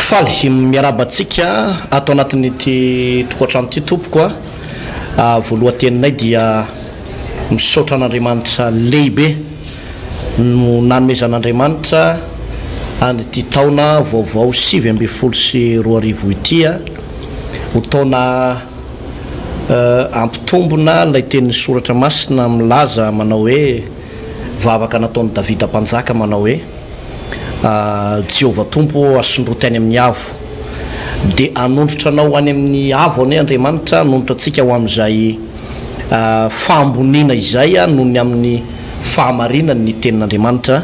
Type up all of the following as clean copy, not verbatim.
faly miarabatsika atao anatin'ity tokantrano ty tompoko voalohan-teninay dia misaotra an'Andriamanitra lehibe no nanomezan'Andriamanitra anyty taona vaovao 2022 ity ho taona ampitombona lay tenin'ny soratra masina milaza manao hoe vavaka nataon'ny Davida mpanjaka manao hoe Jehova tompo asondrotainy amin'ny avo dia anondrotra anao any amin'ny avo ane Andriamanitra anondrotra antsika ho amin'izay fahamboniana izay noho ny amin'ny fahamarinany ny tenin'Andriamanitra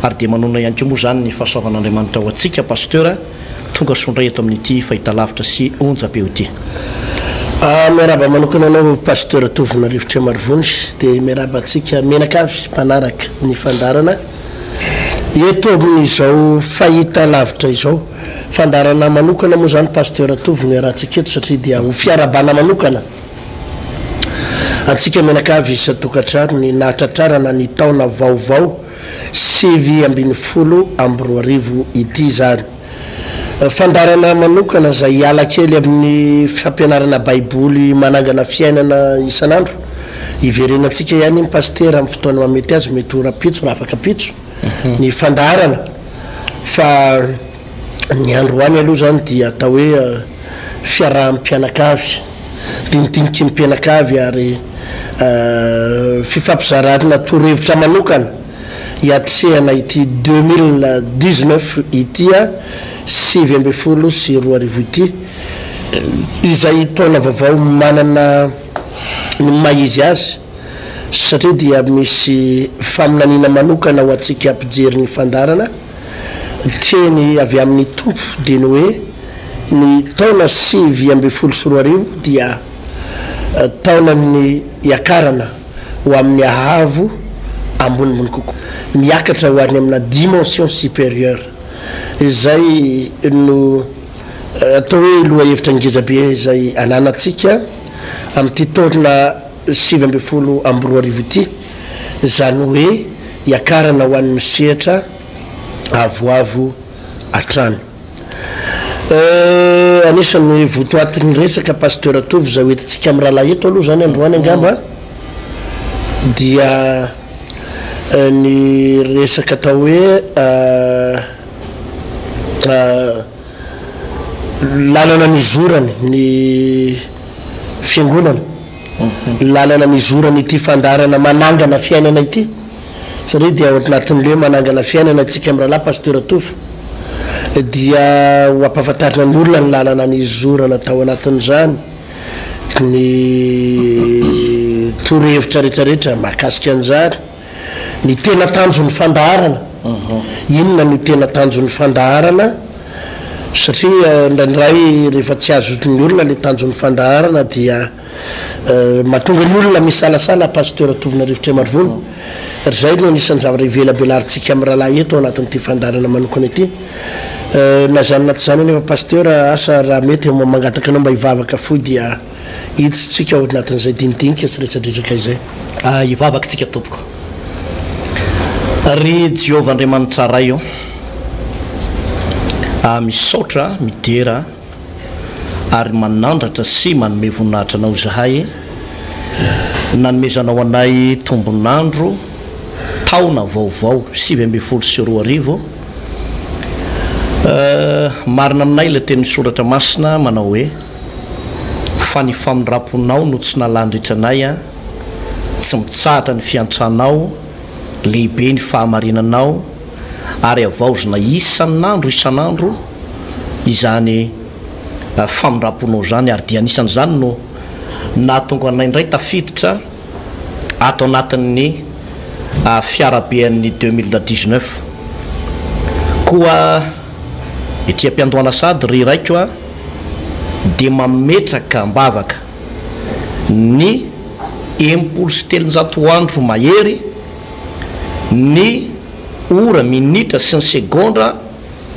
ary dia manona ihany koa moa zany ny fahasoavan'Andriamanitra ho antsika pasteur tonga sondray eto amin'ity fahitalavitra sy onjam-peo ity. Miaraba manokana anao pasteur Tovina Rivotra Marivony dia miaraba antsika menakavy mpanaraka ny fandarana eto amin'izao fahita lavitra izao fandarana manokana moa zany pasteur Tovina rahantsika eto satria dia ho fiarabana manokana antsika menakavy isa tokantrano ny nahatratrarana ny taona vaovao 2022 ity zany fandarana manokana zay hiala kely amin'ny fampianarana baiboly manangana fiainana isan'andro iverenantsika ihany ny pasteur amin'ny fotoana mamety azy mety ho rapitso raha afaka pitso ny fandarana fa ny andro any aloha zany dia atao hoe fiarahampianakavy dinidiniky ny mpianakavy ary fifampizarana torohevitra manokana hiatrehana ity 2019 ity 2022 ity izay taona vaovao manana ny maizy azy satria dia misy faminanina manokana ho antsika ampijery ny fandarana teny avy amin'ny tompo dia ny hoe ny taona 2022 dia taona amin'ny iakarana ho amin'ny ahavo ambonimbony kokoa miakatra ho any amina dimension supérieure izay no atao hoe loha hevitra ngezabe izay ananatsika amin'ity taona 2022 ity zany hoe iakarana ho an'ny misehatra avoavo atrano anisany votoatin'ny resaka pasteur Tovy zay hoentintsika amin'ny rahalahy eto aloha zany androany angamba dia ny resaka atao hoe lalana mizorany ny fiangonana lalana mizorany ity fandarana manangana fiainana ity satria dia ao anatin'le hoe manangana fiainana tsika amin'ny rahalahy pasteur Tovy dia ho ampahafantarina ny olona ny lalana ny zorana tao anatin'izany ny torohevitra rehetrarehetra mahakasika an'izany ny tena tanjon'ny fandaharana inona ny tena tanjon'ny fandaharana satria ndraindray rehefa tsy azony olona le tanjon'ny fandaharana dia mahatonga ny olona misalasala pasteur Tovina Rivotra Marivony zay no anisan'ny zavatra ivelabelarintsika amin'ny rahalahy eto anatin'ity fandarana manokana ity na zany naty zany nefa pasteur asa raha mety mangataka anao mba hivavaka foy dia hiditsika ao anatin'izay dinidinika sy retsadretsaka izay hivavaka tsika tompoko ry Jehova Andriamanitra ray io misaotra midera ary manandratra sy manome voninahitra anao zahay nanomezanao anay tombonandro taona vaovao 2022 marina aminay ilay tenin'ny soratra masina manao hoe fa ny famindraponao no tsy nalandritra anay tsy mitsahatra ny fiantranao lehibe ny fahamarinanao ary avaozina isan'andro izany famindraponao zany ary dia anisan'izany no nahatonga anay indray tafiditra ato anatin'ny fiarabean'ny 2019 koa ity ampiandohana sady ry raiko dia mametraka mbavaka ny 700 andro mahery ny ora minitra sy ny segondra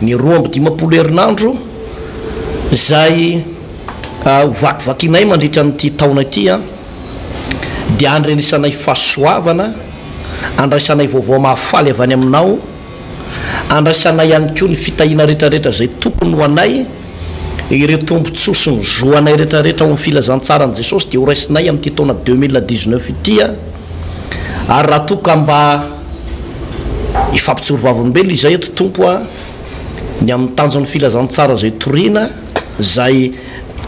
ny 12 herinandro zay vakivakinay mandritra amin'ity taona ity dia andrenisanay fahasoavana andraisanay vaovao mahafaly avy any aminao andraisanay ihany koa ny fitahina rehetrarehetra zay tokony ho anay ireo tompontsoso ny zoanay rehetrarehetra ao amin'ny filazantsara n' jesosy dia ho raisinay amin'ity taona 2019 itya ary raha toka mba ifampitsorovavyolombelo izay eto tompo a ny amin'ny tanjon'ny filazantsara zay toriana zay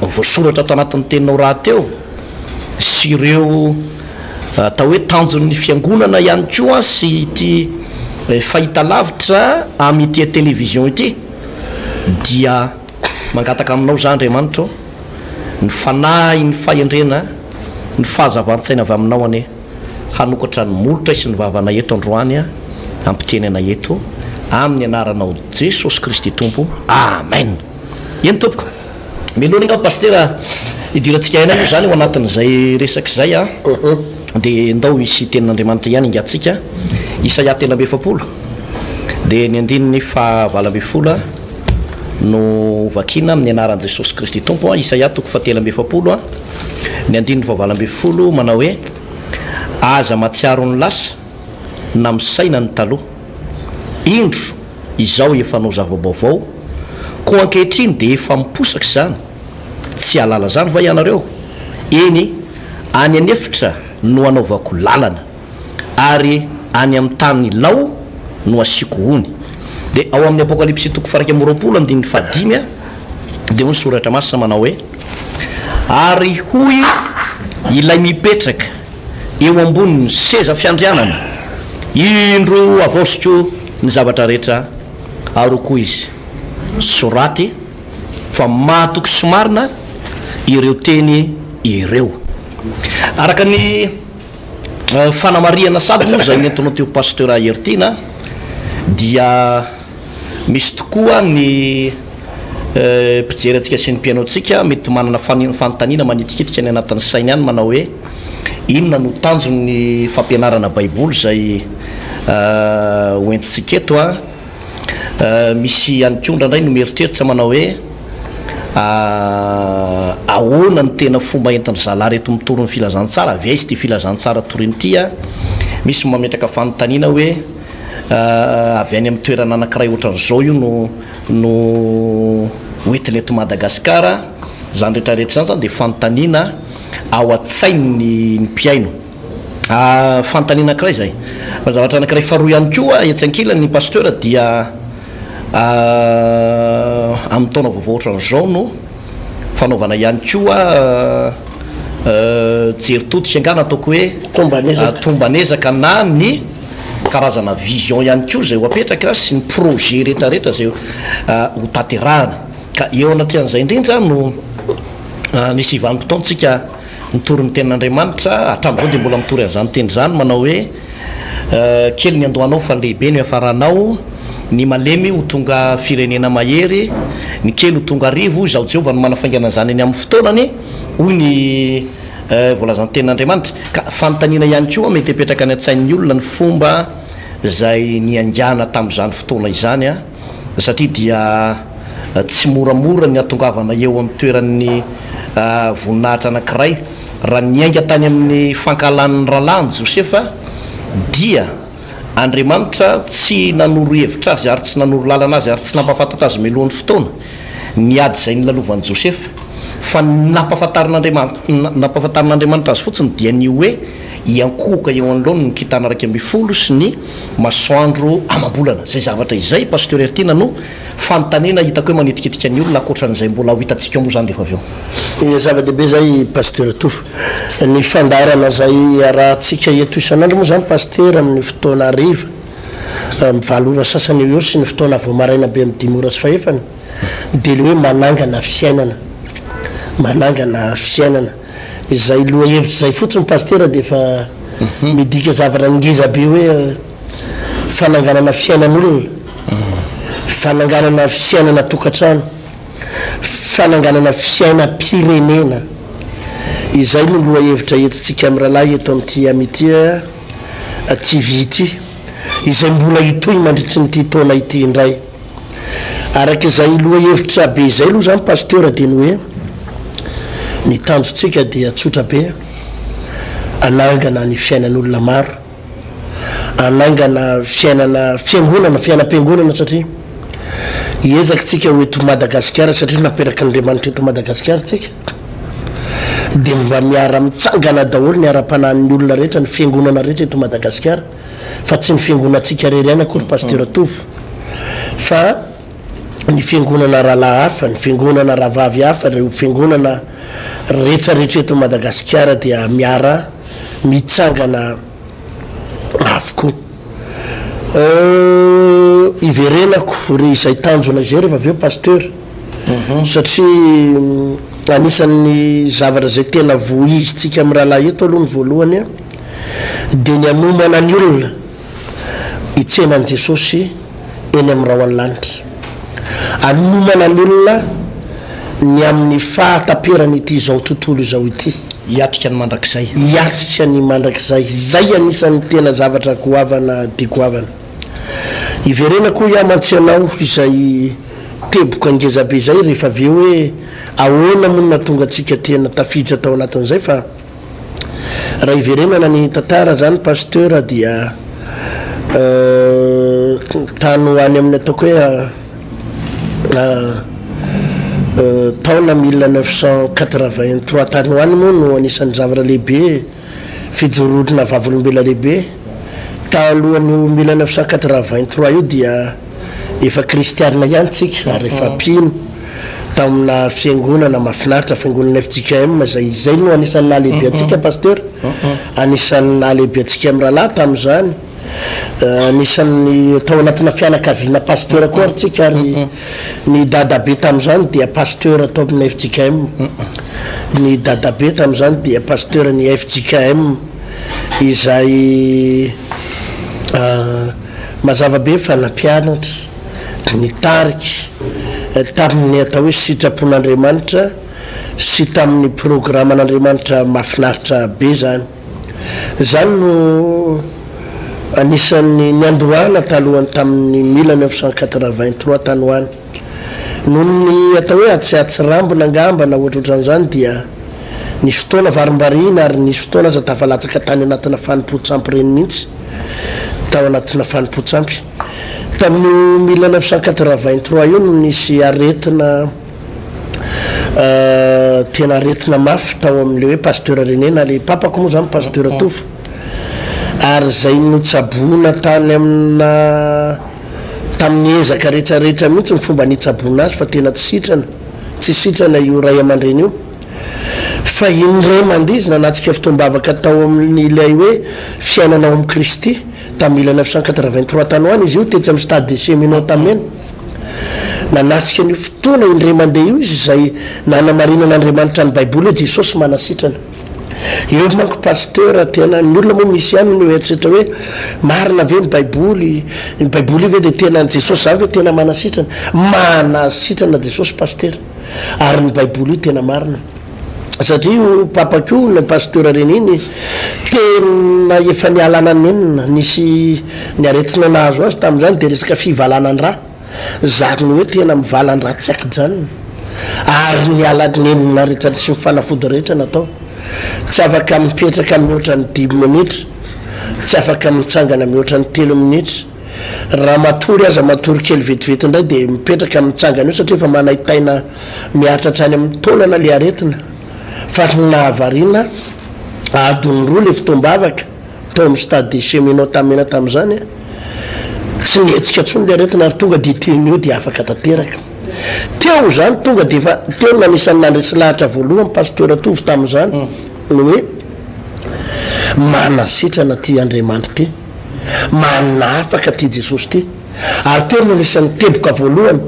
voasoratra ato anatin'ny teninao raha teo sy ireo atao hoe tanjon'ny fiangonana ihany koa sy ity fahita lavitra am'ity télévision ity dia mangataka aminao za andriamanitra ny fanahy ny fahendrena ny fahazavan-tsaina avy aminao ane hanokatra ny molotra sy ny vavana eto androany a ampitenena eto amin'ny anaranao Jesosy Kristy tompo amen. Eny tompoko melohany nga pastera idiratsika ena io zany ho anatin'izay resaky zay a de ndao isy tenin'andriamanitra ihany ingatsika Isaia 10:7 de ny andininy fa 20 no vakina amin'ny anaran'i Jesosy Kristy tompo a Isaia 10:7 ny andininy fa 20 manao hoe aza matsiaro ny lasa na misaina ny taloha indro izao efa nao zava-baovao ko ankehitriny de efa miposaka zany tsy alala zany va ianareo eny any anefitra no anaovako lalana ary any amin'ny tany lao no asiko hony de ao amin'ny apokalipsy 2:20 de ny soratra masina manao hoe ary hoy ilay mipetraka eo ambonin'ny seza fiandrianana indro avosiko ny zavatra rehetra aroko izy soraty fa matoky somarina ireo teny ireo araka ny fanamariana sady moa zay nentinao teo pasteur Hertina dia misy tokoa ny mpijery atsika sy ny mpianaotsika mety manana fanontaniana manitikitika ny anatin'ny sainy any manao hoe inona no tanjon'ny fampianarana baiboly zay hoentitsika eto a misy anykondra ndray no mieritreritra manao hoe ahoana ny tena fomba entiny zalahy reto mitorony filazantsara avy aizy ty filazantsara toriny ty a misy mametraka fanontaniana hoe avy any amin'ny toerana anankiray ohatran'izao io no hoentiny eto Madagasikara zany rehetrarehetra zany de fanontaniana ao a-tsainy ny mpiaino fanontaniana anankiray zay fa zavatra anankiray faharoa ihany koa etsy-ankilany ny pasteur dia amin'ny taona vaovao ohatran'izao no fanaovana ihany koa jeritodika angana ataoko hoe tombanezaka na ny karazana vision ihany koa zay ho apetraka sy ny projet rehetrarehetra zay ho tanterahana ka eo anatrehan'izay indrindra no nisy vanim-potoantsika nitory ny tenin'Andriamanitra hatramin'izao de mbola mitory an'izany teny zany manao hoe kely ny andohanao fa lehibe ny afaranao ny malemy ho tonga firenena mahery ny kely ho tonga arivo zaho Jehova no manafaingana zany eny amin'ny fotoanany hoy ny volazan'ny tenin'Andriamanitra ka fanontaniana ihany koa mety apetraka ny an-tsain'ny olona ny fomba zay niangana tamin'izany fotoana izany a satria dia tsy moramora ny atongavana eo amin'ny toeran'ny voninahitra anankiray raha niainga tany amin'ny fankalan'ny rahalahy Josefa dia Andriamanitra tsy nanoro hevitra azy ary tsy nanoro lalana azy ary tsy nampafantatra azy melohan'ny fotoana niady zay nilalovan'i Josefa fa nampafantarin'Andriamanitra azy fotsiny dia ny hoe iankohoka eo anoloany ny kitana 12 sy ny masoandro amam-bolana zay zavatra izay pasteur Hertina no fanontaniana hitako hoe manetikitika ny olona akoatran'izay mbola ho hitantsika moa zany rehefa avy eo zava-dehibe zay pasteur Tofo ny fandarana zay arahantsika eto isan'andro moa zany pasteur amin'ny fotoana ariva mivalora sasany eo sy ny fotoana voamaraina be amin'ny 10 ora sy fahefany de le hoe manangana fiainana izay loha hevitra zay fotsiny pasteur de fa midika zavatra ngeza be hoe fananganana fiainan'olona fananganana fiainana tokatrano fananganana fiaina pirenena izay no loha hevitra entintsika amin'ny rahalahy eto amin'ity amity TV ity izay mbola hitoy mandritry nyty taona ity indray araka izay loha hevitra be izay aloha zany pasteur de ny hoe ny tanjontsika dia tsotra be anangana ny fiainan'olona maro anangana fiainana fiangonana fiainam-piangonana satria iezaky tsika hoeto Madagasikara satria naperaky Andriamanitra eto Madagasikara tsika dia mba miara mitsangana daholo ny ara-panan'ny olona rehetra ny fiangonana rehetra eto Madagasikara fa tsy ny fiangonantsika reriana akory pasteur Tovo fa ny fiangonana rahalahy hafa ny fiangonana rahavavy hafa reo fiangonana rehetrarehetra eto Madagasikara dia miara mitsangana avokoa iverenako ry izay tanjona izay rehefa aveo pasteur satria anisan'ny zavatra zay tena voizitsika amin'ny rahalahy eto aloha ny voalohany dia ny anomana ny olona hitsenan'i Jesosy eny amin'ny raho an-lanitra anomana ny olona ny amin'ny fahataperany ity zao tontolo izao ity iatrika ny mandrakizay iatrika ny mandrakizay zay anisan'ny tena zavatra goavana dia goavana iverenako iamantsy anao izay teboka angezabe zay rehefa aveo hoe ahoana monina tonga atsika tena tafiditra tao anatin'izay fa raha iverenana ny tantara zany pasteur dia tany hoany amin'ny ataoko hoe taona 1983 tany hoany moa no anisan'ny zavatra lehibe fijororona vavolombela lehibe talohan'io 1983 io dia efa kristianina ihany tsika ary efa pino tamina fiangonana mafinaritra fiangonana FJKM zay no anisan'ny nahalehibe atsika pasteur anisan'ny nahalehibe atsika amin'ny rahalahy tamin'izany anisan'ny tao anatina fianakaviana pasteur koa arytsika ary ny dadabe tamin'izany dia pasteur atao amina FJKM ny dadabe tamin'izany dia pasteur ny FJKM izay mazava be fa nampianatra ny tariky tamin'ny atao hoe sitrapon'Andriamanitra sy tamin'ny programman'Andriamanitra mafinaritra be zany no anisan'ny niandohana talohany tamin'ny 1983 tany hoany noho ny atao hoe atsirambona angambana ohatrohatran'izany dia nisy fotoana varimbarina ary nisy fotoana za tafalatsaka tany anatina fanimpotsampy reny mihitsy tao anatina fanimpotsampy tamin'io 1983 io no nisy aretina tena aretina mafy tao amin'le hoe pasteur renena le papako moa zany pasteur Tovo ary zay notsabona tany amina tamin'ny ezaka rehetrarehetra mihitsy ny fomba nitsabona azy fa tena tsy sitrana io ray aman-dreny io fa indray mandizina natsika fitombavaka tao amin'ilay hoe fiainanao amin'ny Kristy tamin'ny 1983 tany hoany izy io tetsy amin'ny stade de cheminot tamena nanatsika ny fotoana indray mandeha io izy zay nanamarinan'Andriamanitra ny baiboly hoe Jesosy manasitrana eo manko pasteur tena ny olona moa misy ihany no eritretra hoe marina ve ny baiboly io ve dia tena ny Jesosy zany ve tena manasitrana Jesosy pasteur ary ny baiboly io tena marina satria io papako ny pasteur reny iny tena efa nialana nenina nisy ny aretina nahazo azy tamin'izany dia resaka fivalanany raha zany hoe tena mivalany raha tsy akijanona ary niala nenina rehetra sy mifanafody rehetra natao tsy afaka mipetraka mihoatra ny 10 minitra tsy afaka mitsangana mihoatra ny 3 minitra raha matory aza matory kely vetivety indray dia mipetraka mitsangana io satria efa manahitaina miatratra any amin'ny taolana le aretina fa nahavarina adiny roa le fitombavaka tao amin'ny stade de cheminot tamena tamin'izany tsy nietsika ntsony le aretina ary tonga dia teny io dia afaka tanteraka teo zany tonga dia efa teo nanisan'ny nandresy lahatra voalohany pasteur Tovo tamin'izany no hoe manasitrana ty Andriamanitra ty manafaka ty Jesosy ty ary teo no anisan'ny teboka voalohany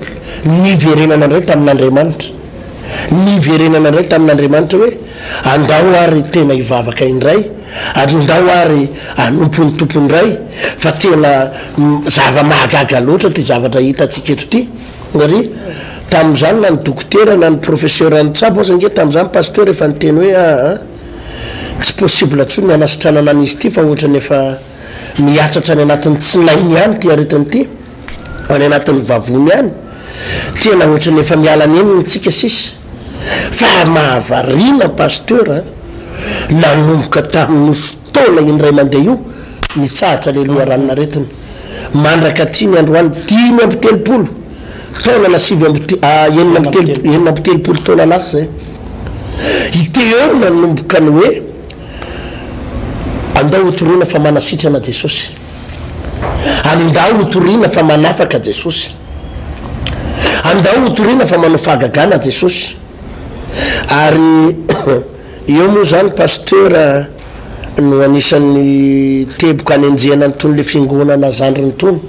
niverenana indray tamin'Andriamanitra hoe andao ary tena hivavaka indray andao ary anompony tompony iray fa tena zava-mahagaga loatra ty zavatra hitatsika eto ty ary tamin'izany na ny dokotera na ny professeur anitsabo aza nge tamin'izany pasteur efa niteny hoe tsy possible ntsony ny anasitranana an'izy ity fa ohatrany efa miatratra any anatin'ny tsinainy ihany ty aretiny ity any anatin'ny vavony ihany tena ohatrany efa miala neniny tsika sisy fa mahavarina pasteur nanomboka tamin'ny fotoana indray mandeha io nitsahatra le loha ranonaretina mandraka tiany androany 5 amby telopolo taona na enina amby telopolo taona lasa zay iteona nombokany hoe andao hotoriana fa manasitrana Jesosy andao hotoriana fa manafaka Jesosy andao hotoriana fa manao fahagagana Jesosy ary eo moa zany pasteur no anisan'ny teboka anenjehana nytony le fiangonana zandriny tony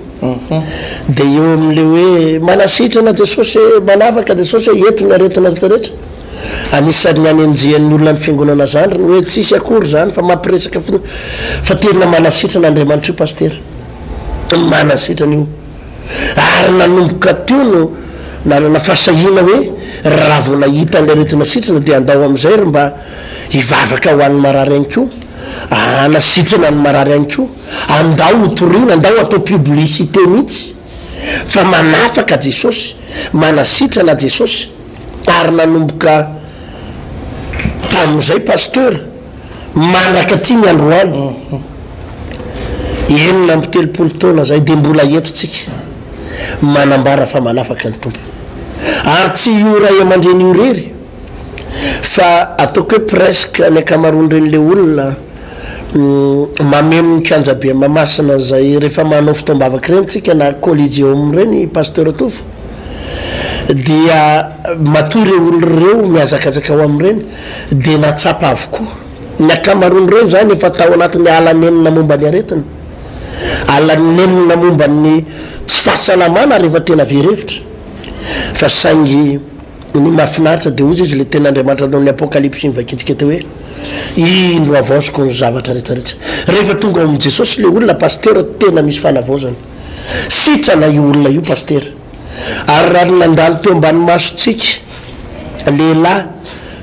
dia eo amin'le hoe manasitrana Jesosy manafaka Jesosy entony aretina rehetrarehetra anisan'ny anenjehan'ny olona ny fiangonana zandriny hoe tsisy akory zany fa mampiresaka fa tena manasitrana Andriamanitra io pasteur manasitrana io ary nanomboka teo no nanana fahasahina hoe raha vao nahita an'le aretina sitrana dia andao amin'izay ry mba hivavaka ho an'ny marary any koa anasitrana ny marary any koa andao hotoriana andao atao publicité mihitsy fa manafaka Jesosy manasitrana Jesosy ary nanomboka tamin'izay pasteur mandraka ty ny androany enina amby telopolo taona zay dia mbola etotsika manambara fa manafaka ny tompo ary tsy io ray aman-dreny io rery fa ataoko hoe presque ny akamaroan'ireny le olona mameno ny kianjabe mamasina zay rehefa manao fotoam-bavaka reny tsika na collegium reny pasteur tofo dia matoy re olo reo miazakazaka ao amin'ireny dia natsapa avokoa ny akamaroan'ireny zany efa tao anatin'ny alanenina momba ny aretina alanenina momba ny tsy fahasalamana rehefa tena verevitra fa saingy ny mafinaritra dia ozy izy le tena Andriamanitra nao ny apokalypsy mivakitsika teo hoe indro avaoziko ny zavatra rehetrarehetra rehefa tonga amin'ny Jesosy le olona pasteur tena misy fanavaozana sitrana io olona io pasteur ary raha nandalo teo ambany masotsika lehilahy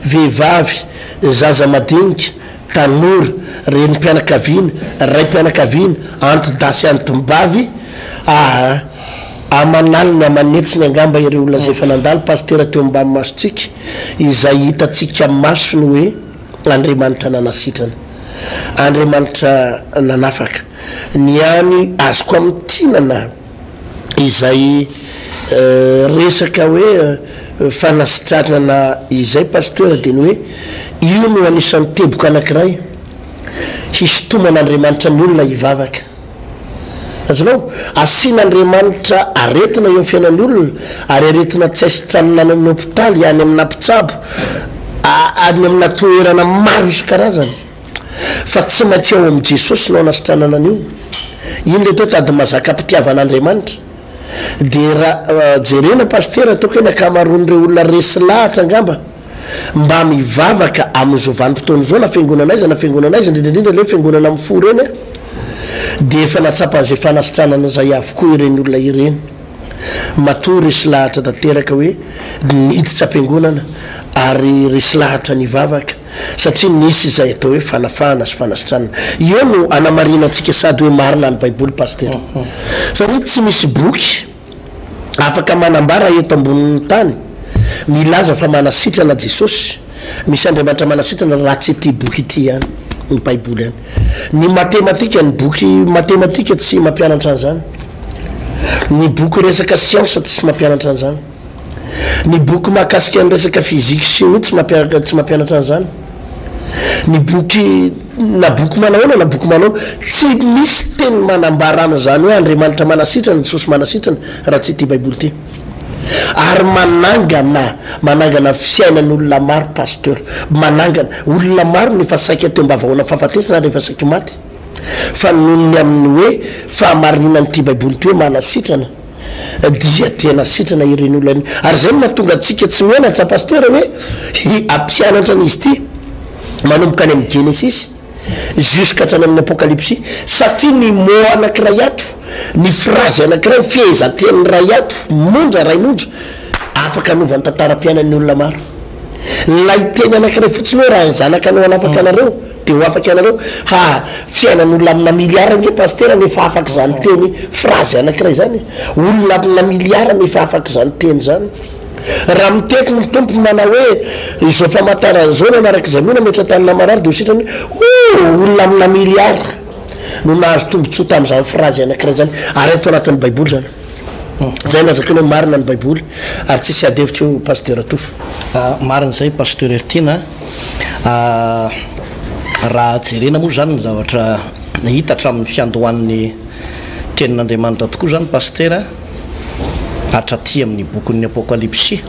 vehivavy zaza madinika tanora reny mpianakaviana ray mpianakaviana antidasy antombavy amanaliny amanetsiny angamba ireo olona zay efa nandalo pasteur teo ambany masotsika izay hitatsika masony hoe Andriamanitra nanasitrana Andriamanitra nanafaka ny any azoko amin'ny tinana izay resaka hoe fanasitrarana izay pasteur dia ny hoe io no anisan'ny teboka anankiray hisitonan'Andriamanitra ny olona hivavaka azonao asian'Andriamanitra aretina eo amin'ny fiainan'ny olona ary aretina tsy aisitranona any amin'ny hôpitaly any amina mpitsabo any amina toerana maro isan-karazany fa tsy maintsy ao amin'i Jesosy no anasitranana an'io iny le teo tady mazaka mpitiavan'Andriamanitra dia raha jerena pasteur ataoko hoe ny akamaroan'ireo olona resy lahatra angamba mba mivavaka amin'izao vanim-potoana izao na fiangonana aiza na fiangonana aiza indrindrindrindra le fiangonana amin'ny fo reny dia efa natsapa an'izay fanasitranana zay avokoa ireny olona ireny matoa resy lahatra tanteraka hoe niditra am-piangonana ary resy lahatra nivavaka satria nisy izay atao hoe fanafahana sy fanasitranana io no anamarinantsika sady hoe marina ny baiboly pasteur satria tsy misy boky afaka manambara eto ambonin'ny tany milaza fa manasitrana Jesosy misy Andriamanitra manasitrana raha tsy ity boky ity ihany ny baiboly ihany ny matematika ny boky matematika tsy mampianatra an'izany ny boky resaka siansa tsy mampianatra an'izany ny boky mahakasika ny resaka fizika chimie tsy mampianatra an'izany ny boky na boky manahoana na boky manahoana tsy misy teny manambara an'izany hoe Andriamanitra manasitrana Jesosy manasitrana raha tsy ity baiboly ity ary manangana fiainan'olona maro pasteur manangana olona maro nefa saika teo mbavahoana fahafatesana rehefa saika maty fa nonony amin'ny hoe fahamarinan'ity baiboly ity hoe manasitrana dia tena sitrana ireny olona ary zay no mahatonga atsika tsy mianatra pasteur hoe ampianatra an'izy ity manomboka any amin'ny Genesis jusqu'à hatrany amin'ny apokalypsy satria ny mot anankiray ato ny phrase anankiray fihezan-ten'ny ray ato monja ray monja afaka anovany tantaram-piainan'ny olona maro lay teny anankiray fotsiny hoe raha ny zanakanao anafaka anareo dia ho afaka anareo fiainan'olona amina miliara nge pasteur nefa afaka zany teny phrase anankiray zany olona amina miliara nefa afaka zany teny zany raha miteko ny tompo manao hoe izao famantarana zao nanaraka izay mona metra tanina marary dia ho sitrany hoe olona amina miliara no nahazo tombotsoa tam'izany phrase anankiray zany ary ato anatin'ny baiboly zany zay nazaka hoe marina ny baiboly ary tsisy adevitra eo pasteur atofo marina zay pasteur Ertina raha jerena moa zany ny zavatra hita hatramin'ny fiandohan'ny tenin'Andriamanitra tokoa zany pasteur hatraty amin'ny bokon'ny apokalypsy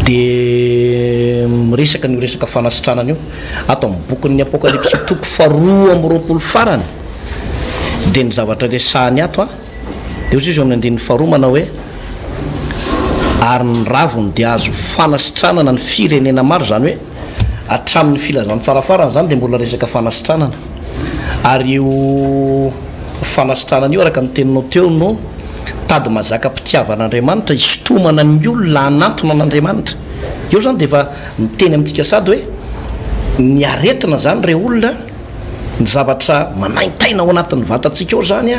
dia miresaka ny resaka fanasitranana io ato amin'ny bokon'ny apokalypsy toko faharoa amby roapolo farany dia ny zavatra resahany ato dia ozy izy amin'ny andin'ny faharoa manao hoe ary ny ravony dia azo fanasitranana ny firenena maro zany hoe hatramin'ny filazantsara farany zany dia mbola resaka fanasitranana ary io fanasitranana io araka ny teninao teo no tady mazaka mpitiavan'Andriamanitra isotomana ny olona anatona an'Andriamanitra io zany dia efa miteny amintsika sady hoe ny aretina zany re olona ny zavatra manaintaina ao anatin'ny vatantsika eo zany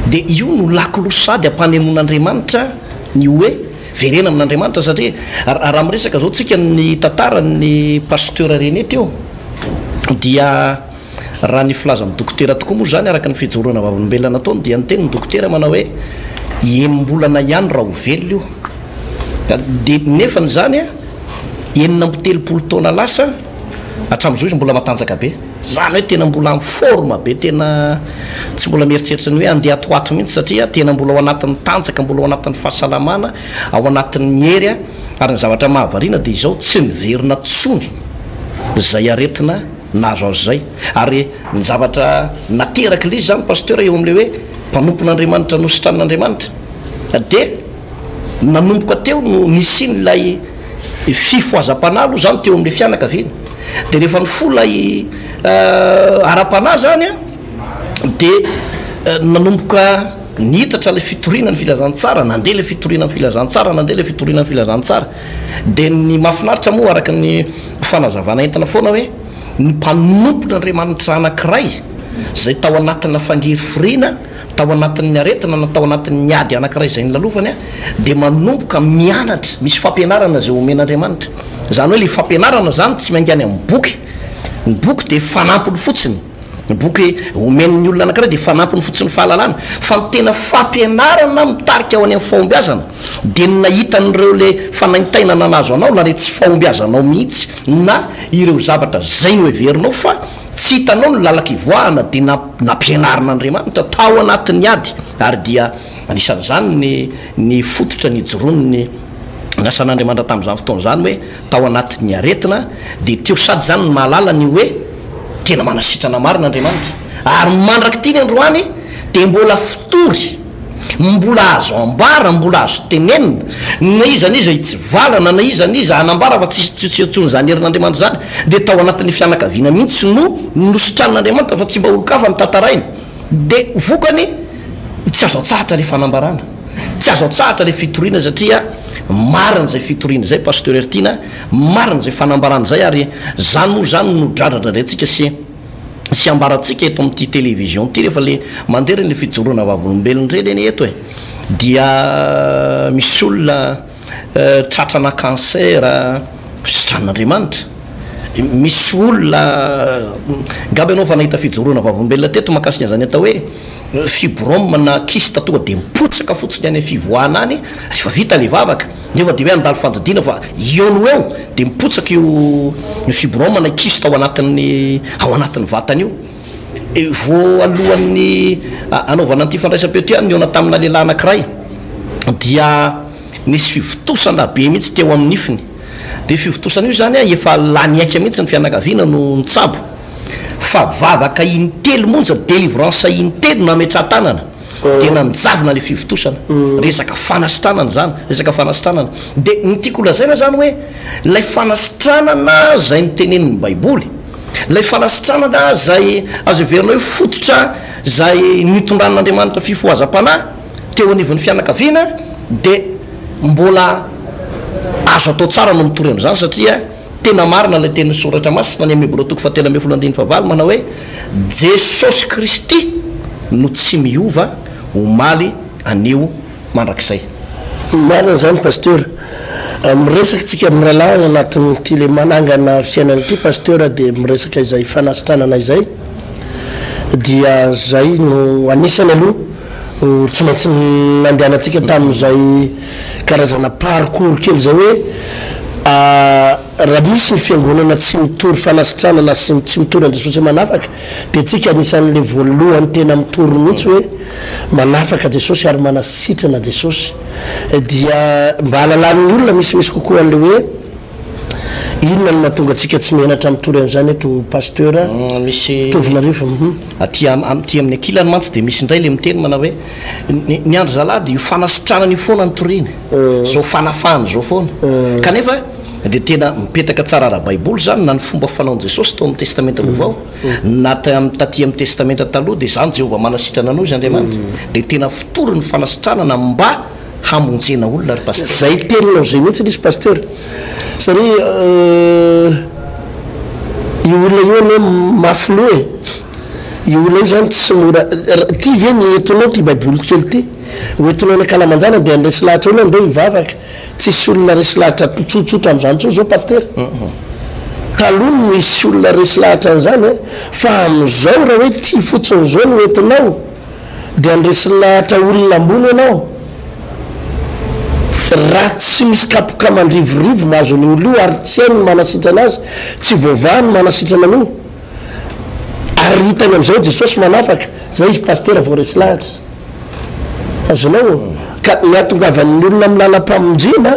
dia io no lakilosady ampanemon'Andriamanitra ny hoe verena amin'Andriamanitra satria raha miresaka zao tsika ny tantarany pasteur René teo dia raha ny filazan'ny dokotera tokoa moa zany araka ny fijoroana vavolombelona ataony dia ny tenyny dokotera manao hoe enimbolana ihany raha ho velona io dia nefany zany enina ambitelopolo taona lasa hatramin'izao izy mbola matanjaka be zany hoe tena mbola amin'ny forme be tena tsy mbola mieritreritra ny hoe andeha atoato mihitsy satria tena mbola ao anatin'ny tanjaka mbola ao anatin'ny fahasalamana ao anatin'ny hery ary ny zavatra mahavariana dia izao tsy miverina tsony zay aretina nazo azo zay ary ny zavatra nateraka lizy zany pasteur eo amin'le hoe mpanompon'Andriamanitra nositran'Andriamanitra dia nanomboka teo no nisin'ilay fifoazam-panahy zany teo amin'le fianakaviana dia rehefa ny folay ara-panahy zany dia nanomboka nihitatra le fitoriana ny filazantsara nandeha le fitoriana ny filazantsara nandeha le fitoriana ny filazantsara dia ny mahafinaritra moa araka ny fanazavana entana foana hoe ny mpanompon'Andriamanitra anankiray zay tao anatina fangery firiana tao anatin'ny aretina na tao anatin'ny ady anankiray zay ny lalofany dia manomboka mianatra misy fampianarana zay omen'Andriamanitra zany hoe le fampianarana zany tsy maingany amin'ny boky ny boky dia fanampiny fotsiny ny boky omen'ny olona anankiray dia fanampiny fotsiny fahalalana fa ny tena fampianarana mitarika ao any amin'ny fahombiazana dia nahitan'ireo le fanaintaina nanazo anao na re tsy fahombiazanao mihitsy na ireo zavatra zay no heverinao fa tsy hitanao ny lalaka ivoahana dia nampianarin'Andriamanitra tao anatin'ny ady ary dia anisan'izany ny fototra ny joronony nasan'Andriamanitra tamin'izany fotoana zany hoe tao anatin'ny aretina dia teo sady zany ny mahalala ny hoe tena manasitrana marina Andriamanitra ary mandraky ity ny androany dia mbola fitory mbola azo ambara mbola azo tenenina na izaniza hitsivalana na izaniza anambara fa tsisy atsony zany herin'Andriamanitra zany dia tao anatin'ny fianakaviana mihitsy no nositran'Andriamanitra fa tsy mba olo-kafa ny tantaraina dia vokany tsy azo atsahatra le fanambarana tsy azo atsahatra le fitoriana satria marina zay fitoriana zay pasteur Ertina marina zay fanambarana zay ary zany moa zany no dradratra rentsika sy ambaratsika eto amin'ity télévision ty rehefa le mandeha reny le fijoroana vavolombelona reny eny eto dia misy olona tratrana cancer sitran'Andriamanitra misy olona ngaby anao fa nahita fijoroana vavolombelona teto makasika zany atao hoe fibrome na kiste tonga dia mipotsaka fotsiny any fivoahana any fa vita le vavaka nefa dia hoe andalo fandadiana fa eo no eo dia mipotsaka io fibrome na kiste ao anatin'ny vatany io vo alohan'ny anaovana an'ity fandraisam-peo ty any niona tamina lehilahy anankiray dia nisy fivitosana be mihitsy teo amin'ny nifiny dia fivitosana io zany efa lany aika mihitsy ny fianakaviana no nitsabo fa vavaka intelo monja délivrance intelo nametra-tanana dia nanjavina le fivitosana resaka fanasitranana zany resaka fanasitranana dia nytiako lazaina zany hoe lay fanasitranana zay nitenenin'ny baiboly lay fanasitranana zay azo heverinao hoe fototra zay nitondran'Andriamanitra fifohazam-panahy teo anivon'ny fianakaviana dia mbola azo atao tsara no mitory amin'izany satria tena marina ilay teny soratra masina ny amy Hébreux toko fahatelo amby folo andiny fahavalo manao hoe Jesosy Kristy no tsy miova omaly anio mandrakizay marina zany pasteur miresaka tsika amin'ny rahalahy anatin'ity le manangana fiainana ity pasteur dia miresaka izay fanasitranana izay dia zay no anisany aloha tsy maintsy nandehanantsika tamin'izay karazana parcours kely zay hoe raha misy ny fiangonana tsy mitory fanasitranana sy tsy mitory Jesosy manafaka dia tsika anisan'le voalohany tena mitory mihitsy hoe manafaka Jesosy ary manasitrana Jesosy dia mba halalan'ny olona misimisy kokoa an'le hoe inona no mahatonga atsika tsy mianatra mitory an'izany eto pasteur misy tovinarivo aty amin'ny akilany mantsy dia misy indray le miteny manao hoe ny andro zalady io fanasitranana io foana nitoriana zao fanafana zao foana kanefa dia tena mipetaka tsara raha baiboly zany na ny fomba fanaon Jesosy tao amin'ny testamenta vaovao na taty amin'ny testamenta taloha dia zany Jehovah manasitrana anao izy Andriamanitra dia tena fitory ny fanasitranana mba hamonjena olona ary pasteur zay teninao zay mihitsy izy pasteur satria io olona io ane mafilo io olona io zany tsy mora ty ve ny etonao ty baiboly kely ty hoetonao ny akalamanjana dia andresy lahatra olona ndeo hivavaka tsisy olona resy lahatra tsotsotra amin'izany tso zao pasteur taloha no misy olona resy lahatra an'izany fa amin'izao raha hoe ty fotsiny zao no etonao dia andresy lahatra olona ambony ianao raha tsy misy kapoka mandrivorivo mahazo ny olo io ary tsy hainy manasitrana azy tsy voavahany manasitrana an'io ary hitany amin'izao Jesosy manafaka zay izy pasteur vao resy lahatra azonao ka miatongavan'ny olona amin'ny lalam-pamonjena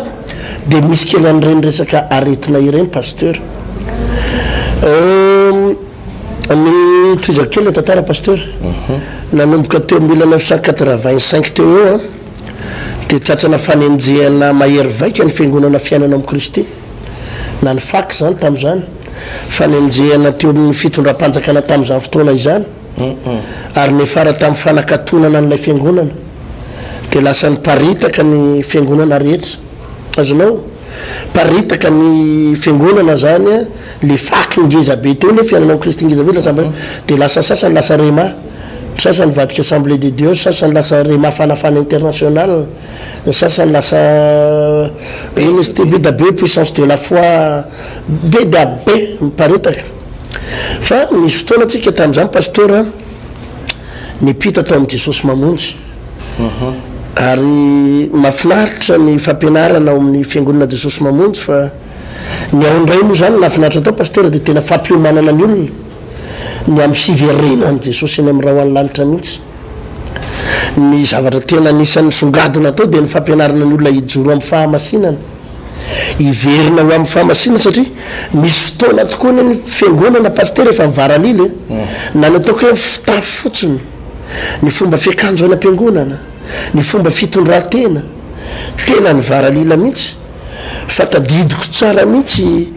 dia misy kely an'ireny resaka aretina ireny pasteur ny toizako kely tantara pasteur nanomboka teo 1985 teo eo dia tratrana fanenjehana mahery vaika ny fiangonana fiainana amin'ny Kristy na ny faky zany tamin'izany fanenjehana teo amin'ny fitondram-panjakana tamin'izany fotoana izany ary nefara tamin'ny fanakatonana n'ilay fiangonana dia lasa ny paritaka ny fiangonana rehetra azonao paritaka ny fiangonana zany le faky ngeza be teo le fiainana amin'ny Kristy ngeza be dia lasa sasany lasa rema sasany vadika assemblée de Dieu sasany lasa rema fanafana international sasany lasa STBDB puissance de la foi BDB miparitaka fa misy fotoana atsika tamin'izany pasteur nipita tao amin'ny Jesosy mamonjy ary mahafinaritra ny fampianarana ao amin'ny fiangonana Jesosy mamonjy fa ny ao indray moa zany nafinaritra tao pasteur dia tena fampiomanana ny olona ny amin'ny fiverenany Jesosy eny amin'ny raha hoany lanitra mihitsy ny zavatra tena nisan'ny songadina tao dia ny fampianarana ny olona hijoro amin'ny fahamasinana hiverina ho amin'ny fahamasinana satria misy fotoana tokoa ny fiangonana pasteur efa mivaralily na nataoko hoe fitafy fotsiny ny fomba fiakanjo any am-piangonana ny fomba fitondran-tena tena ny varalila mihitsy fa tadidiko tsara mihitsy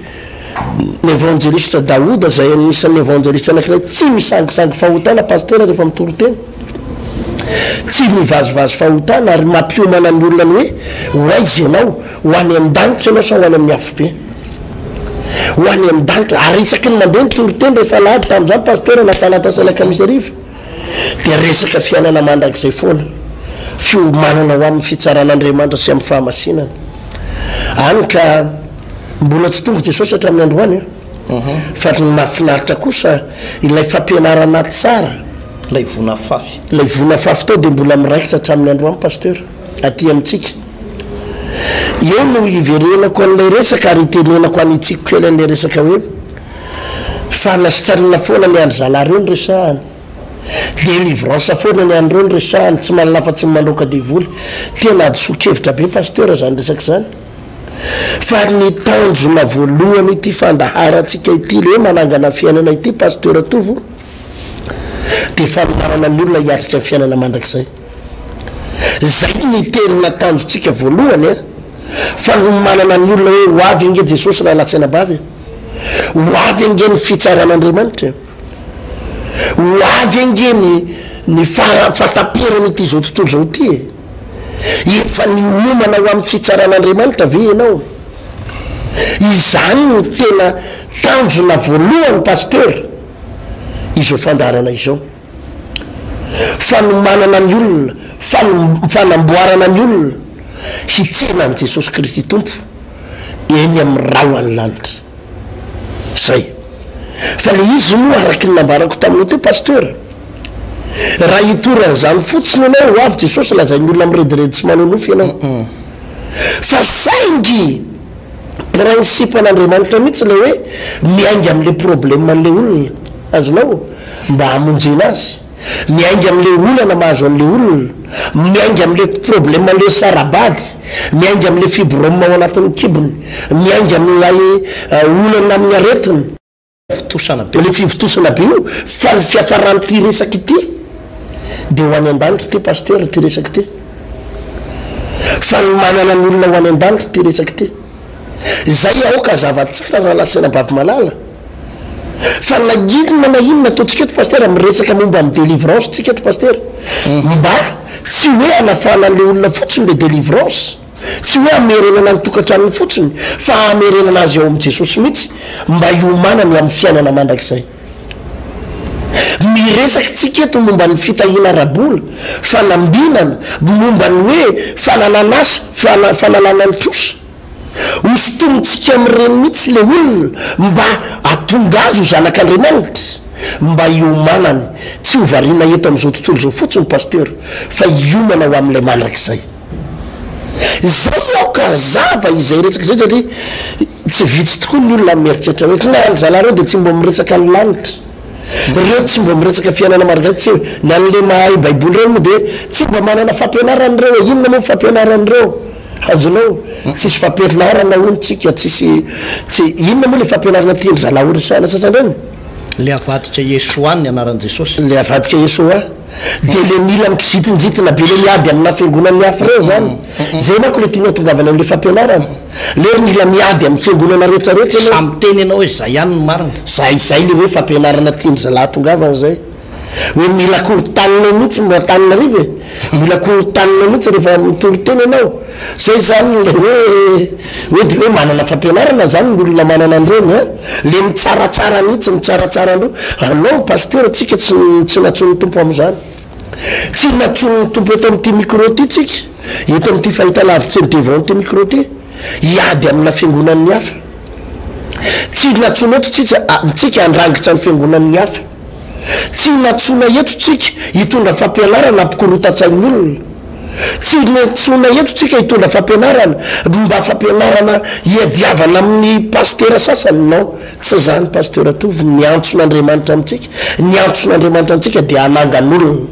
ny évangéliste Daouda zay anisan'ny évangéliste anankiray tsy misangisangy fahotana pasteur rehefa mitoro tena tsy mivazivazy fahotana ary mampiomana ny olona ny hoe hoaizy ianao ho any an-danitra ianao sa ho any amin'ny afobe ho any an-danitra ary isaky ny mandeha mitoro tena rehefa lahady tamin'izany pasteur natalata salaka misy arivo dia resaka fiainana mandrakizay foana fiomanana ho amin'ny fitsaran'Andriamanitra sy amin'ny fahamasinana any ka mbola tsy tonga Jesosy hatramin'ny androany fa ny mahafinaritra kosa ilay fampianarana tsara lay vona fafy tao dia mbola miraikitra hatramin'ny androany pasteur aty amintsika eo no hiverenako an'ilay resaka ary hitenenako an'itsiko kely an'ilay resaka hoe fanasitranana foana ny andro zalahy reo ny resahany délivrance foana ny andro reo ny resahany tsy malalafa tsy mandroaka devoly tena adisokevitra be pasteur zany resaka zany fa ny tanjona voalohany ity fandaharantsika ity le hoe manangana fiainana ity pasteur tovo dia faminarana ny olona hiatrika ny fiainana mandrakizay zay ny tenina tanjontsika voalohany fa manana ny olona hoe ho avy ange Jesosy raha latsaina bavy ho avy ange ny fitsaran'Andriamanitra ho avy ange ny fataperany ity zao tontolo zao ty efa ny omana ho amin'ny fitsaran'Andriamanitra ve ianao izany no tena tanjona voalohany pasteur izao fandarana izao fa no manana ny olona fanamboarana ny olona hitsenany Jesosy Kristy tompo eny amin'ny rahoany lanitra zay fa le izy moa araky ny nambarako taminao teo pasteur raha itoran'izany fotsiny anao avy jesosy lazainy olona mirediredy tsy manonofy ianao fa saingy principe an'andriamanitra mihitsy le hoe miaingy am'le problème an'le olona azonao mba hamonjena azy miaingy am'le olana mahazo an'le olona miaingy am'le problème an'le sarabady miaingy am'le fibrome ao anatin'ny kibony miaingy am'lay olana amin'ny aretiny le fivitosana be io fa ny fiafarany ty resaky ity de ho any an-danitra ty pasteur ty resaky ty fa ny manana ny olona ho any an-danitra ty resaky ty zay aoka zavatsara raha lasena bavy malala fa naginona na inona ataotsika eto pasteur miresaka momba ny délivrance tsika eto pasteur mba tsy hoe anafana an'le olona fotsiny le délivrance tsy hoe amerenana ny tokantranony fotsiny fa amerenana azy ao amin'i jesosy mihitsy mba iomanany amin'ny fiainana mandrakizay miresaky tsika eto momba ny fitahina rabola fanambinana momba ny hoe fanananasa fanananany trosa hosotonitsika amin'ireny mihitsy le olona mba atonga azy ho zanak'andriamanitra mba iomanany tsy hovariana eto amin'izao tontolo zao fotsiny pasteur fa iomana ho amin'ilay mandrakizay zay aoka zava izay resaka zay satria tsy vitsy tokoa ny olona mieritreritra hoe naandry zalareo de tsy mbo miresaka ny lanitra reo tsy mbo miresaka fiainana maraka tsy ny an'le mahay baiboly reny moa de tsy mba manana fampianaran'ireo e inona moa fampianaran'ireo azonao tsisy fampianarana ontsika tsisy tsy inona moa le fampianarana tiandry zalahorisana sasanireny le avadika Yesoa ny anaran'i Jesosy le avadika Yesoa de le mila mikizitinjitina be le miady amina fiangonan'ny hafa reo zany zay manko le tiana tongavana am'le fampianarana le mila miady amin'ny fiangonana rehetrarehetra samy teny anao hoe zay ihany ny marina zay le hoe fampianarana tiandry zalahy tongavana zay hoe mila korotanina mihitsy matanina rive mila korotanina mihitsy rehefa mitoriteny anao zay zany le hoe de hoe manana fampianarana zany ny olona manana an'ireny le mitsaratsara mihitsy mitsaratsara andreo anao pasteur tsika tsy natsony tompo am'izany tsy natsony tompo eto amin'ity micro ty tsika eto amin'ity fahita lavitsy ny devant ty micro ty iady amina fiangonan'ny hafa tsy natsony eto tsika andrangitra ny fiangonan'ny hafa tsy natsona eto tsika hitondra fampianarana ampikorotatsain'ny olona tsy natsona eto tsika hitondra fampianarana mba fampianarana iadiavana amin'ny pasteur sasany nao tsy zany pasteur atovy ny antson'andriamanitra amitsika ny antson'andriamanitra amitsika de anangan'olona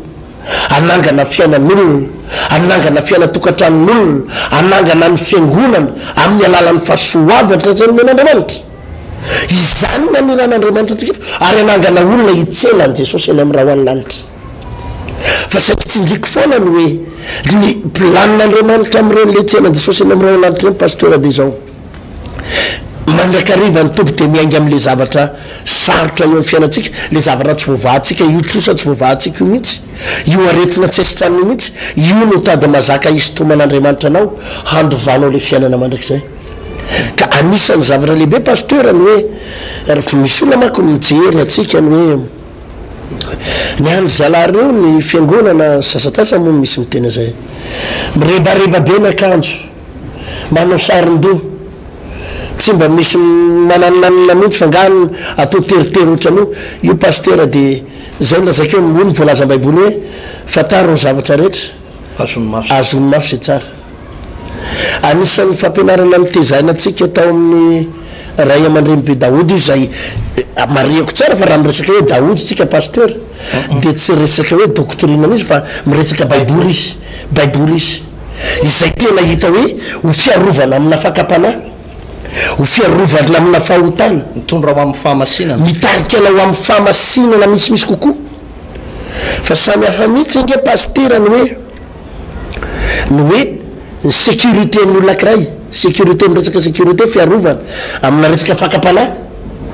anangana fiainan'olona anangana fiaina tokantranon'olona anangana ny fiangonana amin'ny alalan'ny fahasoavatra zany men'andriamanitra izany naniran'andriamanitra tsika eto ary anangana olona hitsenany jesosy eny amin'ny raha ho any lanitra fa saky tsindriky foana ny hoe ny planin'andriamanitra amin'ireny le tsenan jesosy eny amin'ny raha ho lanitra reny pasteur de zao mandrakariva ny tompo de miainga am'le zavatra sarotra eo amin'ny fiainatsika le zavatra tsy voavahantsika io trosa tsy voavahantsika io mihitsy io aretina tsy esitraniny mihitsy io no tady mazaka isy toman'andriamanitra anao handovanao le fiainana mandrakizay ka anisan'ny zavatra lehibe pasteur ny hoe misy olona manko mijery atsika ny hoe ny andry zalareo ny fiangonana sasatasa moa misy mitena zay mirebareba be ny akanjo manao sarin-doha tsy mba misy mananonanona mihitsy fangano atao teritery ohatran'io io pasteur de zay lazakeo io ny voalazam-baiboly hoe fataro ny zavatra rehetra azony mafy zay tsara anisan'ny fampianarana nitezaina atsika tao amin'ny ray aman-dreny be daody io zay mariako tsara fa raha miresaka hoe daody tsika pasteur de tsy resaka hoe doctrine izy fa miresaka baiboly izy izay tena hita hoe ho fiarovana amina fakapana ho fiarovana amina fahotana mitondra ho amin'ny fahamasinana mitarika ho amin'ny fahamasinana misimisy kokoa fa samy hafa mihitsy nge pasteur ny hoe ny sécurité n'olona kiray sécurité miresaka sécurité fiarovana amina resaka fakapana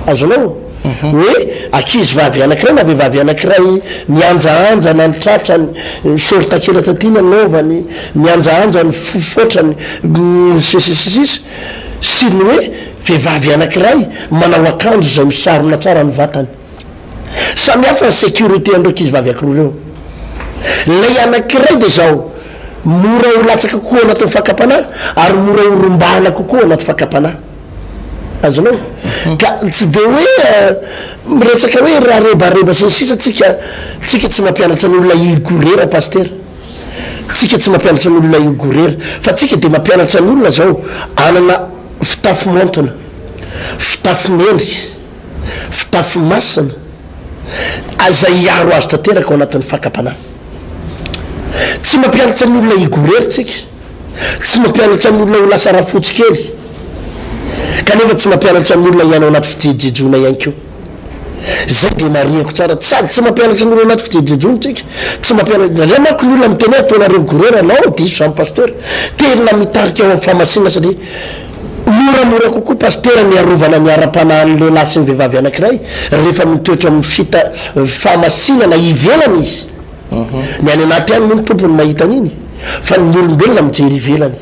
azonao hoe akizy vavy anakiray na vehivavy anakiray mianjaanja na ny tratrany sorta kelatsatina naovany mianjaanja ny fofotrany sisisisisy sy ny hoe vehivavy anakiray manao akanjo zay misarona tsara ny vatany samy hafa ny sécurité andreo akizy vavy akiroa reo lay anakiray de zao mora ho latsaka kokoa anaty fakapana ary mora ho rombana kokoa anaty fakapana azonao ka tsy de hoe miresaka hoe raha rebareba sy ny sisa tsika tsy mampianatra n'olona igorera paster tsika tsy mampianatra n'olona igorera fa tsika de mampianatra n'olona zao anana fitafy montona fitafy mendrika fitafy masina azay iaro azo tanteraka ao anatin'ny fakapanahy tsy mampianatra n'olona igorera tsika tsy mampianatra n'olona ho lasa rafotsy kely kanefa tsy mampianatra n'olona ianao anaty fijejejona ihany keo zay de mariako tsara sady tsy mampianatra n'olona anaty fijejejona tsika tsy mampianatra le manko n'olona miteny ataonareo gorera anao diso zany pasteur tena mitarika ao amin'ny famasina satria moramora kokoa pasteur miarovana miara-panahan'le lahy sy ny vehivavy anankiray rehefa mitoetra amin'ny famasinana ivelany izy ny any anaty any moa ny tompony mahita an'iny fa ny olombelona mijery ivelany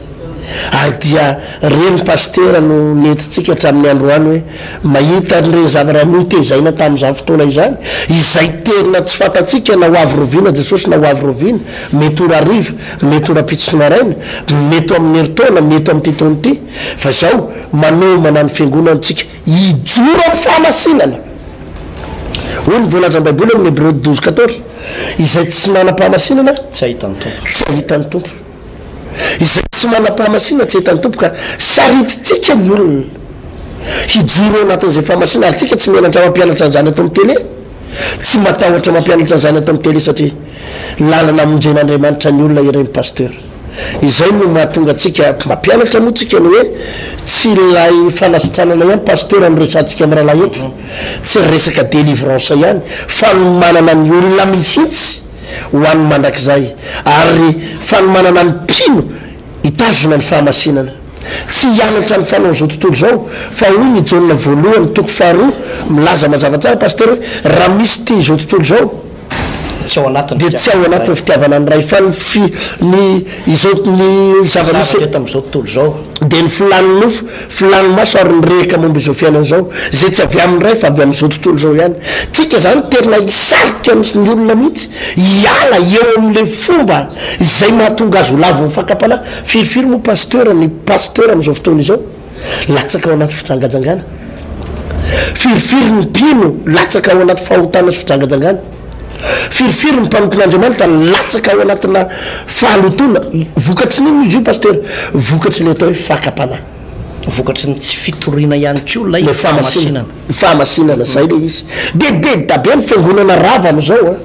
ary dia reny pasteur no netitsika hatramin'ny androany hoe mahita nireny zavatra notezaina tamin'izany fotoana izany izay tena tsy fatatsika na ho avy roviana jesosy na ho avy roviana mety ora ariva mety ora pitsona raina mety amin'ny heritaona mety amin'ny titony ity fa zao manomana ny fiangonantsika ijoro amin'ny fahamasinana hoy ny voalazan'ny baiboly amin'ny Hébreu 12:14 izay tsy manam-pahamasinana tsy ahitany tompo izay tsy manam-pahamasinana tsy ahitany tompo ka sarititsika ny olona hijoro anatin'izay fahamasinana ary tsika tsy menatra mampianatra an'izany ato amin'ny tele tsy matahotra mampianatra an'izany ato amin'ny tele satria lalana amonjen'Andriamanitra ny olona ireny pasteur izay no mahatonga atsika mampianatra moa tsika ny hoe tsy lay fanasitranana ihany pasteur am'resantsika amin'ny rahalahy eto tsy resaka délivrance ihany fa manana ny olona mihitsy ho an'ny mandrakizay ary fanomanana ny mpino hitazona ny fahamasinana tsy hianatra ny fanao zao tontolo zao fa hoy ny Jaona voalohany toko faharoa milaza mazava tsara pasteur hoe raha misy ty zao tontolo zao de tsy ao anatin'ny fitiavana ny ray fa ny zava-misy tam'izao tontolo zao de ny filany nofo filany maso ary nyrehaka momba izao fiainana zao zay tsy avy amin'ny ray fa avy amin'izao tontolo zao ihany tsika zany terina hisarika ny olona mihitsy hiala eo amin'le fomba izay mahatonga azo lavo mifakapana firifiry moa pasteur ny pasteur amin'izao fotoana izao latsaka ao anaty fijangajangana firifiry ny mpino latsaka ao anaty fahotana sy fijangajangana firifiry ny mpanoton'Andriamanitra latsaka ao anatina fahalotona vokatry nino izy io pasteur vokatry le atao hoe fakapana vokatry ny tsy fitoriana ihany ko lay fahamasinana zay le izy de be dabe ny fiangonana rava am'izao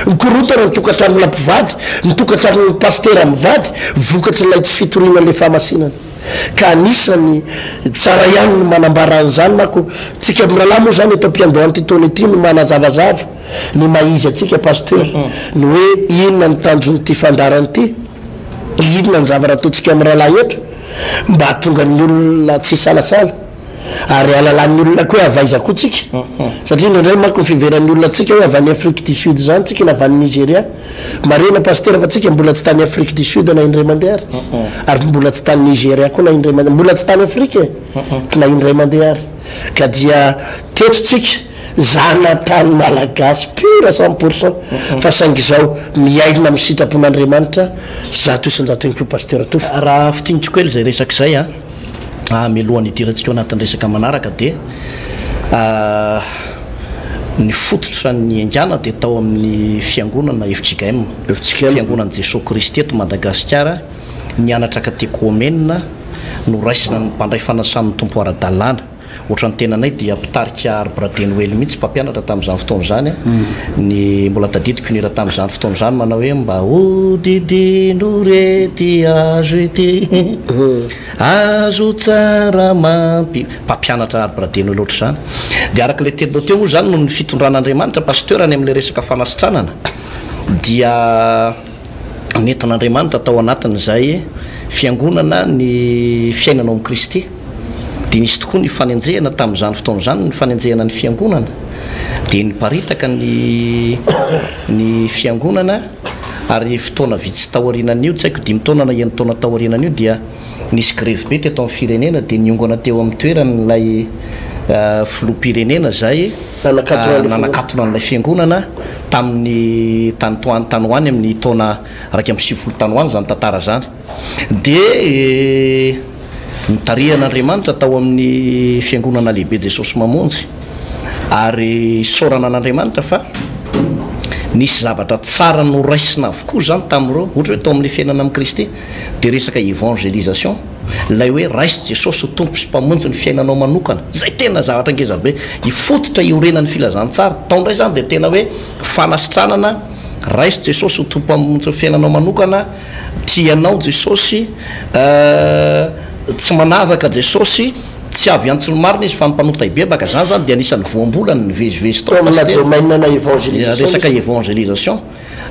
mikorotana ny tokatranona mpivady ny tokatranony pasteur am'vady vokatry lay tsy fitoriana le fahamasinana ka anisany tsara ihany no manambara an'izany mako tsika miralahy moa zany eto ampiandohany ty taona ity no manazavazava ny maizy atsika pasteur ny hoe inona ny tanjony ty fandarany ty inona ny zavatra ataotsika miralahy eto mba hatonga ny olona tsy salasala ary alalan'ny olona koa avaiza koa tsika satria nindray manko fiveran'ny olona tsika hoe avany Afrique du Sud zany tsika na avany Nigeria marina pasteur fa tsika mbola tsy tany Afrique du Sud na indray mandeha ary mbola tsy tany Nigeria koa na indray mandeha mbola tsy tany Afrique na indray mandeha ary ka dia teto tsika zana tany malagasy pure 100% fa saingy zao miaina amin'ny sitrapon'Andriamanitra zato isan-jato ihany koa pasteur to raha fitinitsiko ely zay resaka zay mialohan'ny idiratsika anatin'ny resaka manaraka de ny fototra ny angana de tao amin'ny fiangonana FJKM fiangonana Jesosy Kristy eto Madagasikara nianatra katekômena no raisina ny mpandray fanasan'ny tompo ara-dalàna ohatrany tenanay dia mpitarika arbre de Noël mihitsy mpampianatra tamin'izany fotoana zany ny mbola tadidiko nira tamin'izany fotoana zany manao hoe mba odidino rety azo ety azo tsara mpampianatra arbre de Noël ohatry zany de araka le telo teo moa zany no ny fitondran'Andriamanitra pasteur any amin'le resaka fanasitranana dia nentin'Andriamanitra tao anatiny zay fiangonana ny fiainana amin'ny Kristy de nisy tokoa ny fanenjehana tamin'izany fotoana zany ny fanenjehana ny fiangonana de niparitaka ny fiangonana ary fotoana vitsy taorianan'io tsy haiko 5 taona na 9 taona taorianan'io dia nisy grève be teto amin'ny firenena de niongana teo amin'ny toeran'lay filoham-pirenena zay nanakatona an'ilay fiangonana tamin'ny tany hoany amin'ny taona 2010 tany hoany zany tantara zany de nitarihan'Andriamanitra tao amin'ny fiangonana lehibe Jesosy mamonjy ary saorana an'Andriamanitra fa nisy zavatra tsara no raisina avokoa zany tamin'ireo ohatra hoe tao amin'ny fiainana amin'ny Kristy dia resaka évangélisation lay hoe raisy Jesosy ho tompo sy mpamonjy ny fiainanao manokana zay tena zavatra ngezabe hifototra iorenan'ny filazantsara tao indray zany dia tena hoe fanasitranana raisy Jesosy ho tompo mpamonjy ny fiainanao manokana tianao Jesosy tsy manavaka Jesosy tsy avy antsony marina izy fa mpanota ibebaka zany zany dia anisan'ny voambolana ny vezivezy resaka évangélisation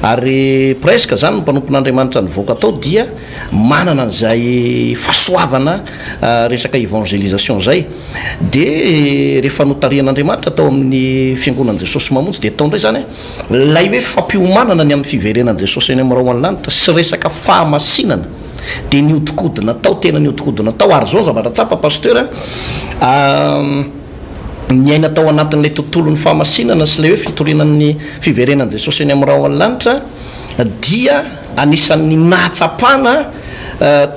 ary presque zany ny mpanompon'Andriamanitra nyvoaka tao dia manana an'izay fahasoavana resaka évangélisation zay dia rehefa notarian'Andriamanitra tao amin'ny fiangonan'i Jesosy mamonjy dia tao indray zany lay hoe fampiomanana ny amin'ny fiverenan'i Jesosy eny amin'ny rao an-lanitra sy resaka fahamasinana dia niodikodina tao tena niodikodina tao ary zao zavatra tsapa pasteur miaina tao anatin'ilay tontolon'ny fahamasinana sy lay hoe fitorinan'ny fiverenan'i Jesosy eny amin'ny rao an-lanitra dia anisan'ny nahatsapana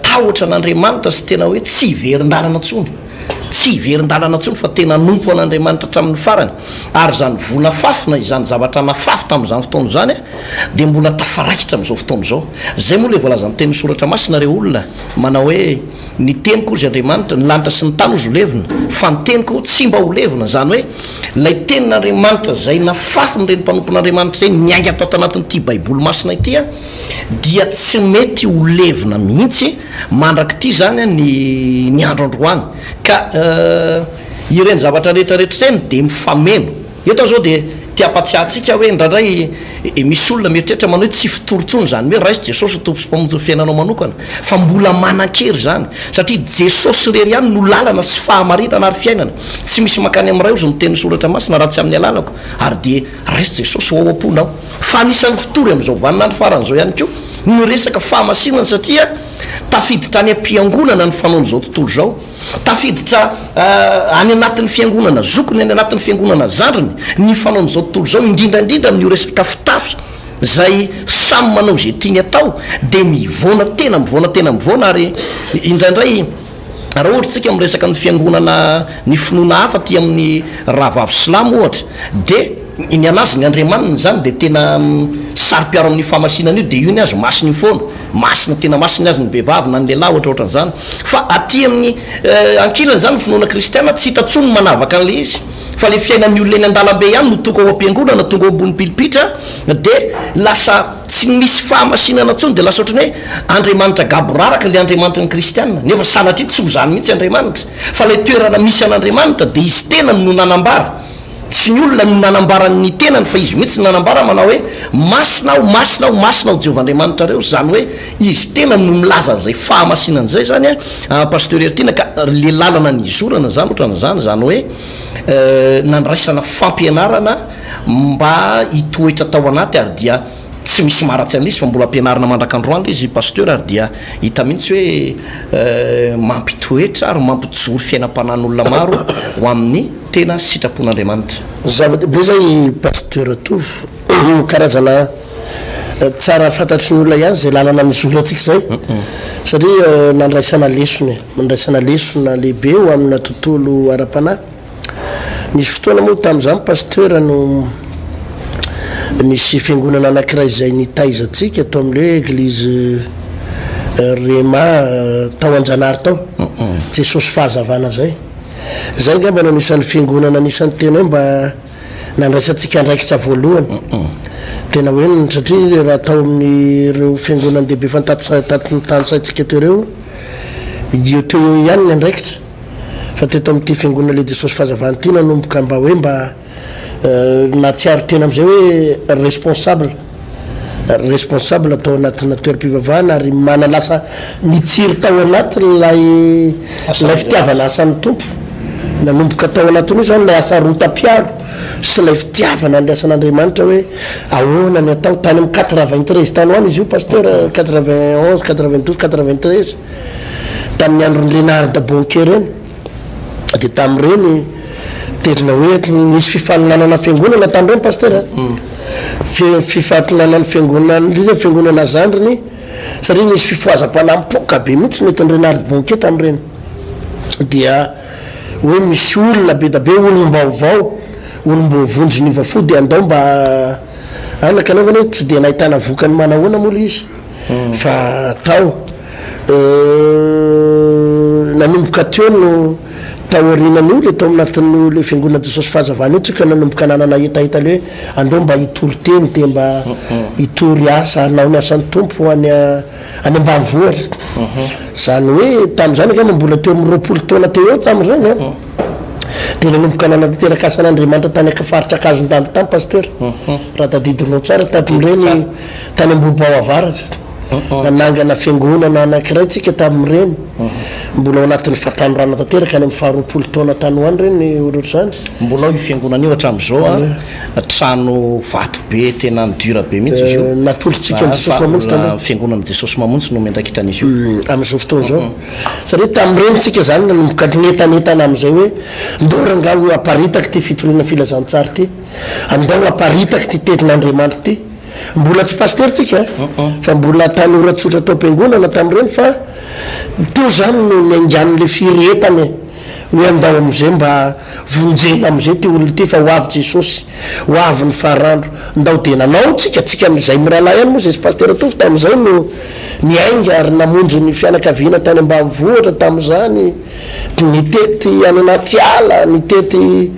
tahotra an'Andriamanitra sy tena hoe tsy hiverin-dalana intsony tsy hiverin-dalana intsony fa tena nompo an'Andriamanitra hatramin'ny farany ary zany vola fafina izany zavatra nafafy tamin'izany fotoana zany dia mbola tafaraikitra amin'izao fotoana izao zay moa le voalazany teny soratra masina reo olona manao hoe ny teniko izy Andriamanitra ny lanitra sy ny tany izy ho levina fa ny teniko tsy mba ho levina zany hoe lay tenin'Andriamanitra zay nafafy ny reny mpanompon'Andriamanitra zay niangy atao tanatin'ity baiboly masina ity dia tsy mety ho levina mihitsy mandrak'ity zany ny andro androany ka ireny zavatra rehetrarehetra zany dia mifameno eto zao dia tiapatsiatsika hoe ndraindray misy olona mieritreritra manao hoe tsy fitoritsony zany hoe raisy Jesosy tompo sy mpamonjy ny fiainanao manokana fa mbola manan-kery zany satria Jesosy rery ihany no lalana sy fahamarinana ary fiainana tsy misy makany amin'ray ozy miteny soratra masina raha tsy amin'ny alalako ary dia raisy Jesosy ho ao am-ponao fa anisan'ny fitory amin'izao vaninandro faran'izao ihany koa ny resaka fahamasinana satria tafiditra any am-piangonana ny fanaon'izao tontolo zao tafiditra any anatin'ny fiangonana zokony any anatin'ny fiangonana zandriny ny fanaon'izao tontolo zao indrindraindrindra amin'io resaka fitafy zay samy manao zay tiany atao dia mivona tena ary indraindray raha ohatra tsika miresaka ny fiangonana ny finoana hafa ty amin'ny rahavavy silamo ohatra dia ny anazy ny Andriamanina zany dia tena sary-piaro amin'ny fahamasinana io dia io ny azy masina io foana masina tena masina azy ny vehivavy na ny lehilahy ohatraohatran'izany fa aty amin'ny ankilany zany ny finoana kristiana tsy hita tsony manavaka an'le izy fa le fiainan'ny olona eny an-dalambe ihany no tonga ao am-piangonana tonga ao ambony pilipitra dia lasa tsy misy fahamasinana tsony dia lasa ohatrany hoe Andriamanitra gaboraraka le Andriamanitra ny kristiana nefa sanatria tsy ho zany mihitsy Andriamanitra fa le toerana misy an'Andriamanitra dia izy tena no nanambara tsy ny olona no nanambarany tenany fa izy mihitsy nanambara manao hoe masina ao Jehovandriamanitra reo zany hoe izy tena no milaza an'izay fahamasinana zay zany pasteur Ertina ka le lalana ny izorana zany ohatran'izany zany hoe nandraisana fampianarana mba hitoetra tao anaty ary dia tsy misy maratsy an'izy fa mbola ampianarana mandrakandroany izy pasteur ary dia hita mihitsy hoe mampitoetra ary mampijoro fiainam-panan'olona maro ho amin'ny tena sitrapon'Andriamanitra zava-dehibe zay pasteur Tovo karazana tsara fantatry ny olona ihany zay lalana mizoro atsika zay satria nandraisana lesona lehibe ho amina tontolo ara-panahy nisy fotoana moa tamin'izany pasteur no nisy fiangonana anankiray zay nitaizantsika atao amin'le hoe église Rema tao Anjanary tao Jesosy fahazavana zay ngamba no anisan'ny fiangonana anisan'ny tena hoe mba nandraisantsika andraikitra voalohany tena hoe satria raha tao amin'ireo fiangonana dehibe fantatanysaitsika tereo io teo ihany ny andraikitra fa teto amin'ity fiangonana le Jesosy fahazavana ity nanomboka mba hoe mba natsiaro tena amin'izay hoe responsable atao anatina toeram-pivavahana ary manalasa nitsiry tao anaty lay fitiavana asan'ny tompo nanomboka tao anatin'io zany lay asa rotam-piaro sy lay fitiavana an'le asan'Andriamanitra hoe ahoana ny atao tany amin'ny 93 tany hoany izy io pasteur 91 92 93 tamin'ny andron'ny Lénard de Bonquet reny dia tamin'ireny terina hoe nisy fifaninanana fiangonana tamin'ireny pasteur fifaninanana fiangonana zandriny satria nisy fifoazam-panahy mipoka be mihitsy mety ny Lénard de Bonquet tamin'ireny dia hoe misy olona be da be olom-baovao olom-bo vonjy ny vafo dia andao mba anakanaovana hoe tsy dia nahitana vokany manahoana mola izy fa atao nanomboka teo no taorinan'olo atao anatin'ny le fiangonana Jesosy fahazavana io tsika nanomboka nanana hetaheta le hoe andao mba hitory teny dia mba hitory asa hanao ny asan'ny tompo any ambanivohitra zany hoe tamin'izany angamba mbola teo amin'ny 20 taona teo eo tamin'izany dia nanomboka nanantanteraka asan'Andriamanitra tany akafaritra Akazondanda tany pasteur raha tadidinao tsara tamin'ireny tany Ambohibao avaratra nanangana fiangonana anankiray tsika tamin'ireny mbola ao anatin'ny fatanorana tanteraka any amin'ny 20 taona tany hoany reny ohatrany zany mbola io fiangonana io hatramin'izao trano vato be tena nidura be mihitsy izy io natolotsika ny Jesosy mamonjy tamin'ireny fiangonana Jesosy mamonjy no miantakitan'izy io amin'izao fotoana zao satria tamin'ireny tsika zany nanomboka nentanetana amin'izay hoe ndao ranga ho aparitaka ty fitoriana filazantsara ty andao aparitaka ty tetin'Andriamanitra ty mbola tsy pasteur tsika fa mbola tanora tsotra tao am-piangonana tamin'ireny fa teo zany no niangan'le firetany hoe andao am'izay mba vonjena am'izay ty olona ty fa ho avy Jesosy ho avy ny farandro ndao dia nanao tsika am'izay miralahy ihany moa zay sy pasteur atovy tamin'izay no niainga ary namonjy ny fianakaviana tany ambanivohitra tamin'izany nitety any anaty ala nitety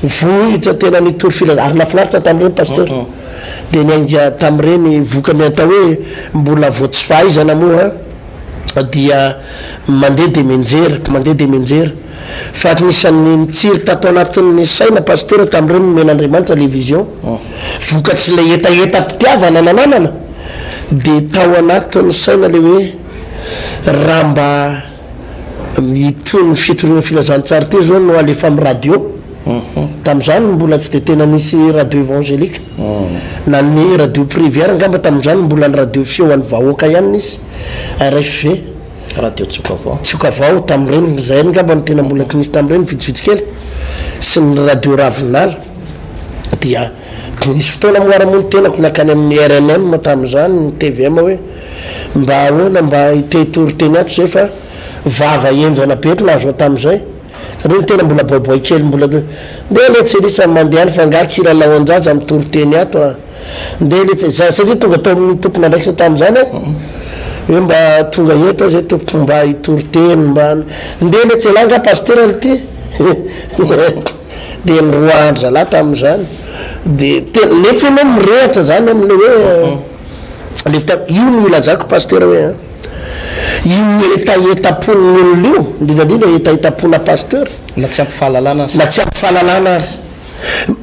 vohitra tena nitory filazana ary nafinaritra tamin'ireny pasteur dia niainga tamin'ireny vokany atao hoe mbola voatsy fahaizana moa dia mandeha dia menjera fa nisan'ny nitsiry tato anatin'ny saina pasteur tamin'ireny men'Andriamanitra television vokatry le hetaheta mpitiavana nananana dia tao anatin'ny saina le hoe raha mba hitony fitoriana filazantsara ty zao no alefa amin'ny radio tamin'izany mbola tsy dia tena nisy radio évangélique na ny radio privé ary angamba tamin'izany mbola ny radio feo an'ny vahoaka ihany nisy RFV radio Tsokavao tamin'ireny zay angamba no tena mbola nisy tamin'ireny vitsivitsy kely sy ny radio Ravinala dia nisy fotoana moaramony tenako nakany amin'ny RNM tamin'izany ny TVM hoe mba ahoana mba hitetory teny ato zay fa vava enjana beto nazo tamin'izay satria tena mbola boiboy kely mbola ndeha letsy elisa mandehany fa ngah kilalao anjaja mitory teny ato ndeha letsy satria tonga tao amin'ny tompona ndraiky tamin'izany hoe mba tonga eto zay tompoko mba hitory teny mba ndeha letsy elanga pasteur ty dia ny 2 andro zalahy tamin'izany dia nefa enao mirehatra zany amin'le hoe lefta io no ilazako pasteur hoe io etaetapony olona io indrindrandrindra etaetapona pasteur na tsy ampy fahalalana ary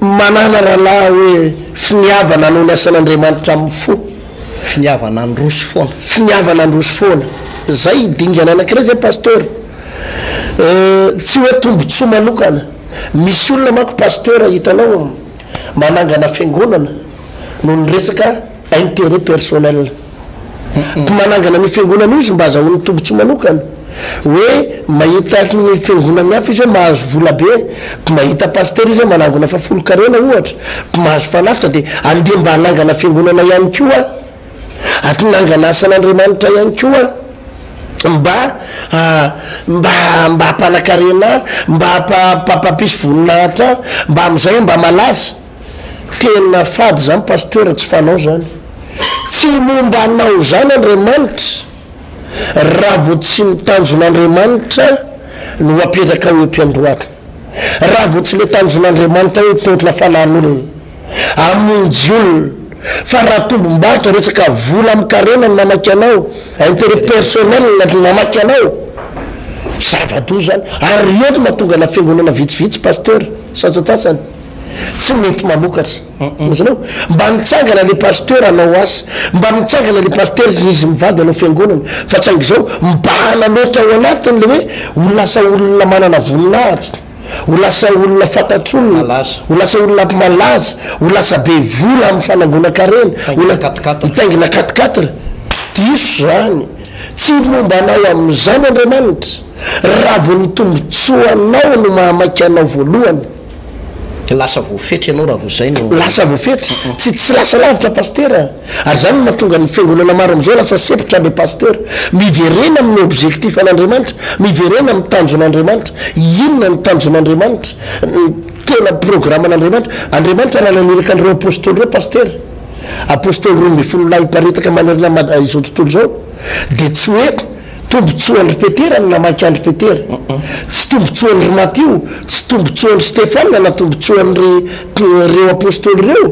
manana rahalahy hoe finiavana hanao ny asan'Andriamanitra amin'ny fo finiavana androso foana zay dingana anankiray zay pasteur tsy hoe tombotsoa manokana misy olona manko pasteur hitanao manangana fiangonana no ny resaka intérêt personnel manangana ny fiangonana io izy mba azahoany tombotsoa manokana hoe mahita ny fiangonana hafa izy hoe mahazo vola be mahita pasteur izy hoe manangana fa folo-karena ohatra mahazo fanatitra dia andeha mba hanangana fiangonana ihany koa atinangana asan'Andriamanitra ihany koa mba hampanakarena mba hampapisy voninahitra mba am'izay mba malaza tena fady zany pasteur tsy fanao zany tsy momba anao zany Andriamanitra raha vo tsy mitanjon'Andriamanitra no apetraka hoe mpiandohaka raha vo tsy le tanjon'Andriamanitra hoe toetrina fanahin'olona amonjy olona fa raha tombom-barotra resaka vola amikarena ny mamaky anao intérêt personnel ny mamaky anao zava-do zany ary io mahatonga na fiangonana vitsivitsy pasteur sasatsasany tsy mety mamokatra zanao mba mitsangana le pasteur anao asa mba mitsangana le pasteur izy mivady anao fiangonana fa tsaingy zao mbahana loatra ao anatiny le hoe ho lasa olona manana voninahitra ho lasa olona fantatr'olona ho lasa olona malaza ho lasa be vola amin'ny fanangonan-karena hitaingina 4 diso zany tsy momba anao amin'izany Andriamanitra raha vo ny tombotsoanao no mahamaky anao voalohany lasa voafetry ianao raha vo zay no lasa voafetry tsy lasa lavitra paster ary zany mahatonga ny fiangonana maro am'izao lasa sepotra le paster miverena amin'ny objectif an'andriamanitra miverena amin'ny tanjon'andriamanitra inona ny tanjon'andriamanitra tena programme an'andriamanitra andriamanitra raha naniraka an'ireo apôstoly reo paster apôstoly 12 lahy iparitaka manerina izao tontolo zao de tsy hoe tombotsoan'ry petera ny namaky andry petera tsy tombotsoan'ry matio tsy tombotsoan'ry stefana na tombotsoan'ry reo apôstoly reo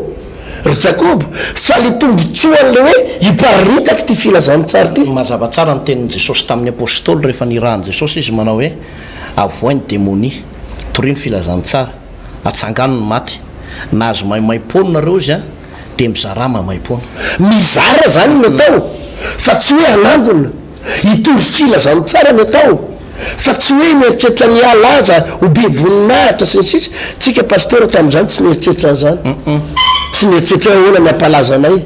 ry jakoba fa le tombotsoan'le hoe iparitaka ty filazany tsara ty mazava tsara ny tenin'i jesosy tamin'ny apôstoly rehefa nirahan' jesosy izy manao hoe avoainy démonie toriny filazany tsara atsangano ny maty nahazo maimaiponina izy a de mizara mamaipona mizara zany ny atao fa tsy hoe anangona itory filazany tsara ny atao fa tsy hoe mieritreritra ny alaza ho be voninahitra sy ny sisa tsika pasteur tamin'izany tsy nieritreritra zany tsy nieritreritra ahoana ny ampalazanay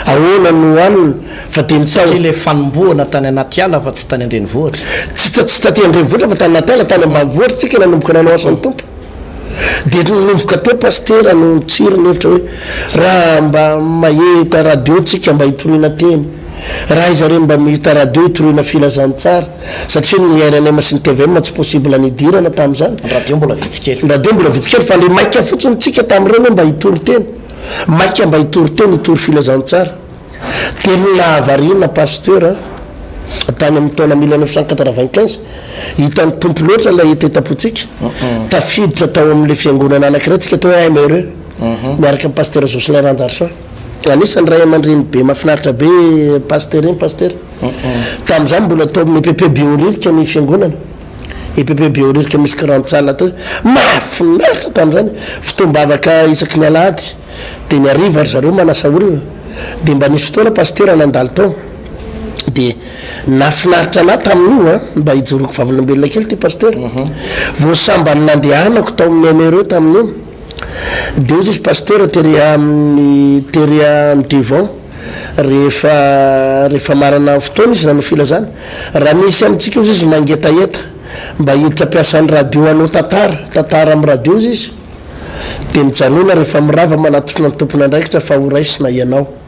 ahoana no anina fa de satria le fanomboana tany anaty ala fa tsy tany andrenivohitra tsy taty andrenivohitra fa tany anaty ala tany ambanivohitra tsika nanomboka nanao asan'ny tompo de nomboka teo paster no tsiry ny hevitra hoe raha mba mahita radio tsika mba hitoriana teny raha izare mba mihita radio hitoriana filazany tsara satria ny RNM sy ny TVM tsy possible nidirana tam'izany radio mbola vitsikely radio mbola vitsikely fa le maika fotsiny tsika tamin'ireny mba hitory teny maika mba hitory teny hitory filazany tsara teny nahavarina pasteur tany amin'ny taona 1995 hitan'ny tompo loatra la etapotsika tafiditra tao amin'le fiangonana anankiray tsika tao MRE miaraka amin'ny pasteur Jocelyn Ranjarso anisany ray aman-dreny be mahafinaritra be pasteur iny pasteur tam'izany mbola tao amin'ny EPP bioririka ny fiangonana EPP bioririka misy karantsala tao mahafinaritra tam'izany fitombavaka isaky ny alahady de ny ariva ry zareo manasa olona de mba nisy fotoana pasteur nandalo tao de nafinaritra ana tamin'io mba hijoroko fahavolambelona kely ty pasteur voasambany nandehanako tao amin'ny MRE tamin'io de izy pasteur teria amin'ny devant rehefa marana fotoana izy nano filazana raha misy amintsika izy mangetaeta mba hiditra piasan'ny radio anao tantara amin'ny radio izy de mijanona rehefa mirava manatofina ny tompona andraikitra fa horaisina ianao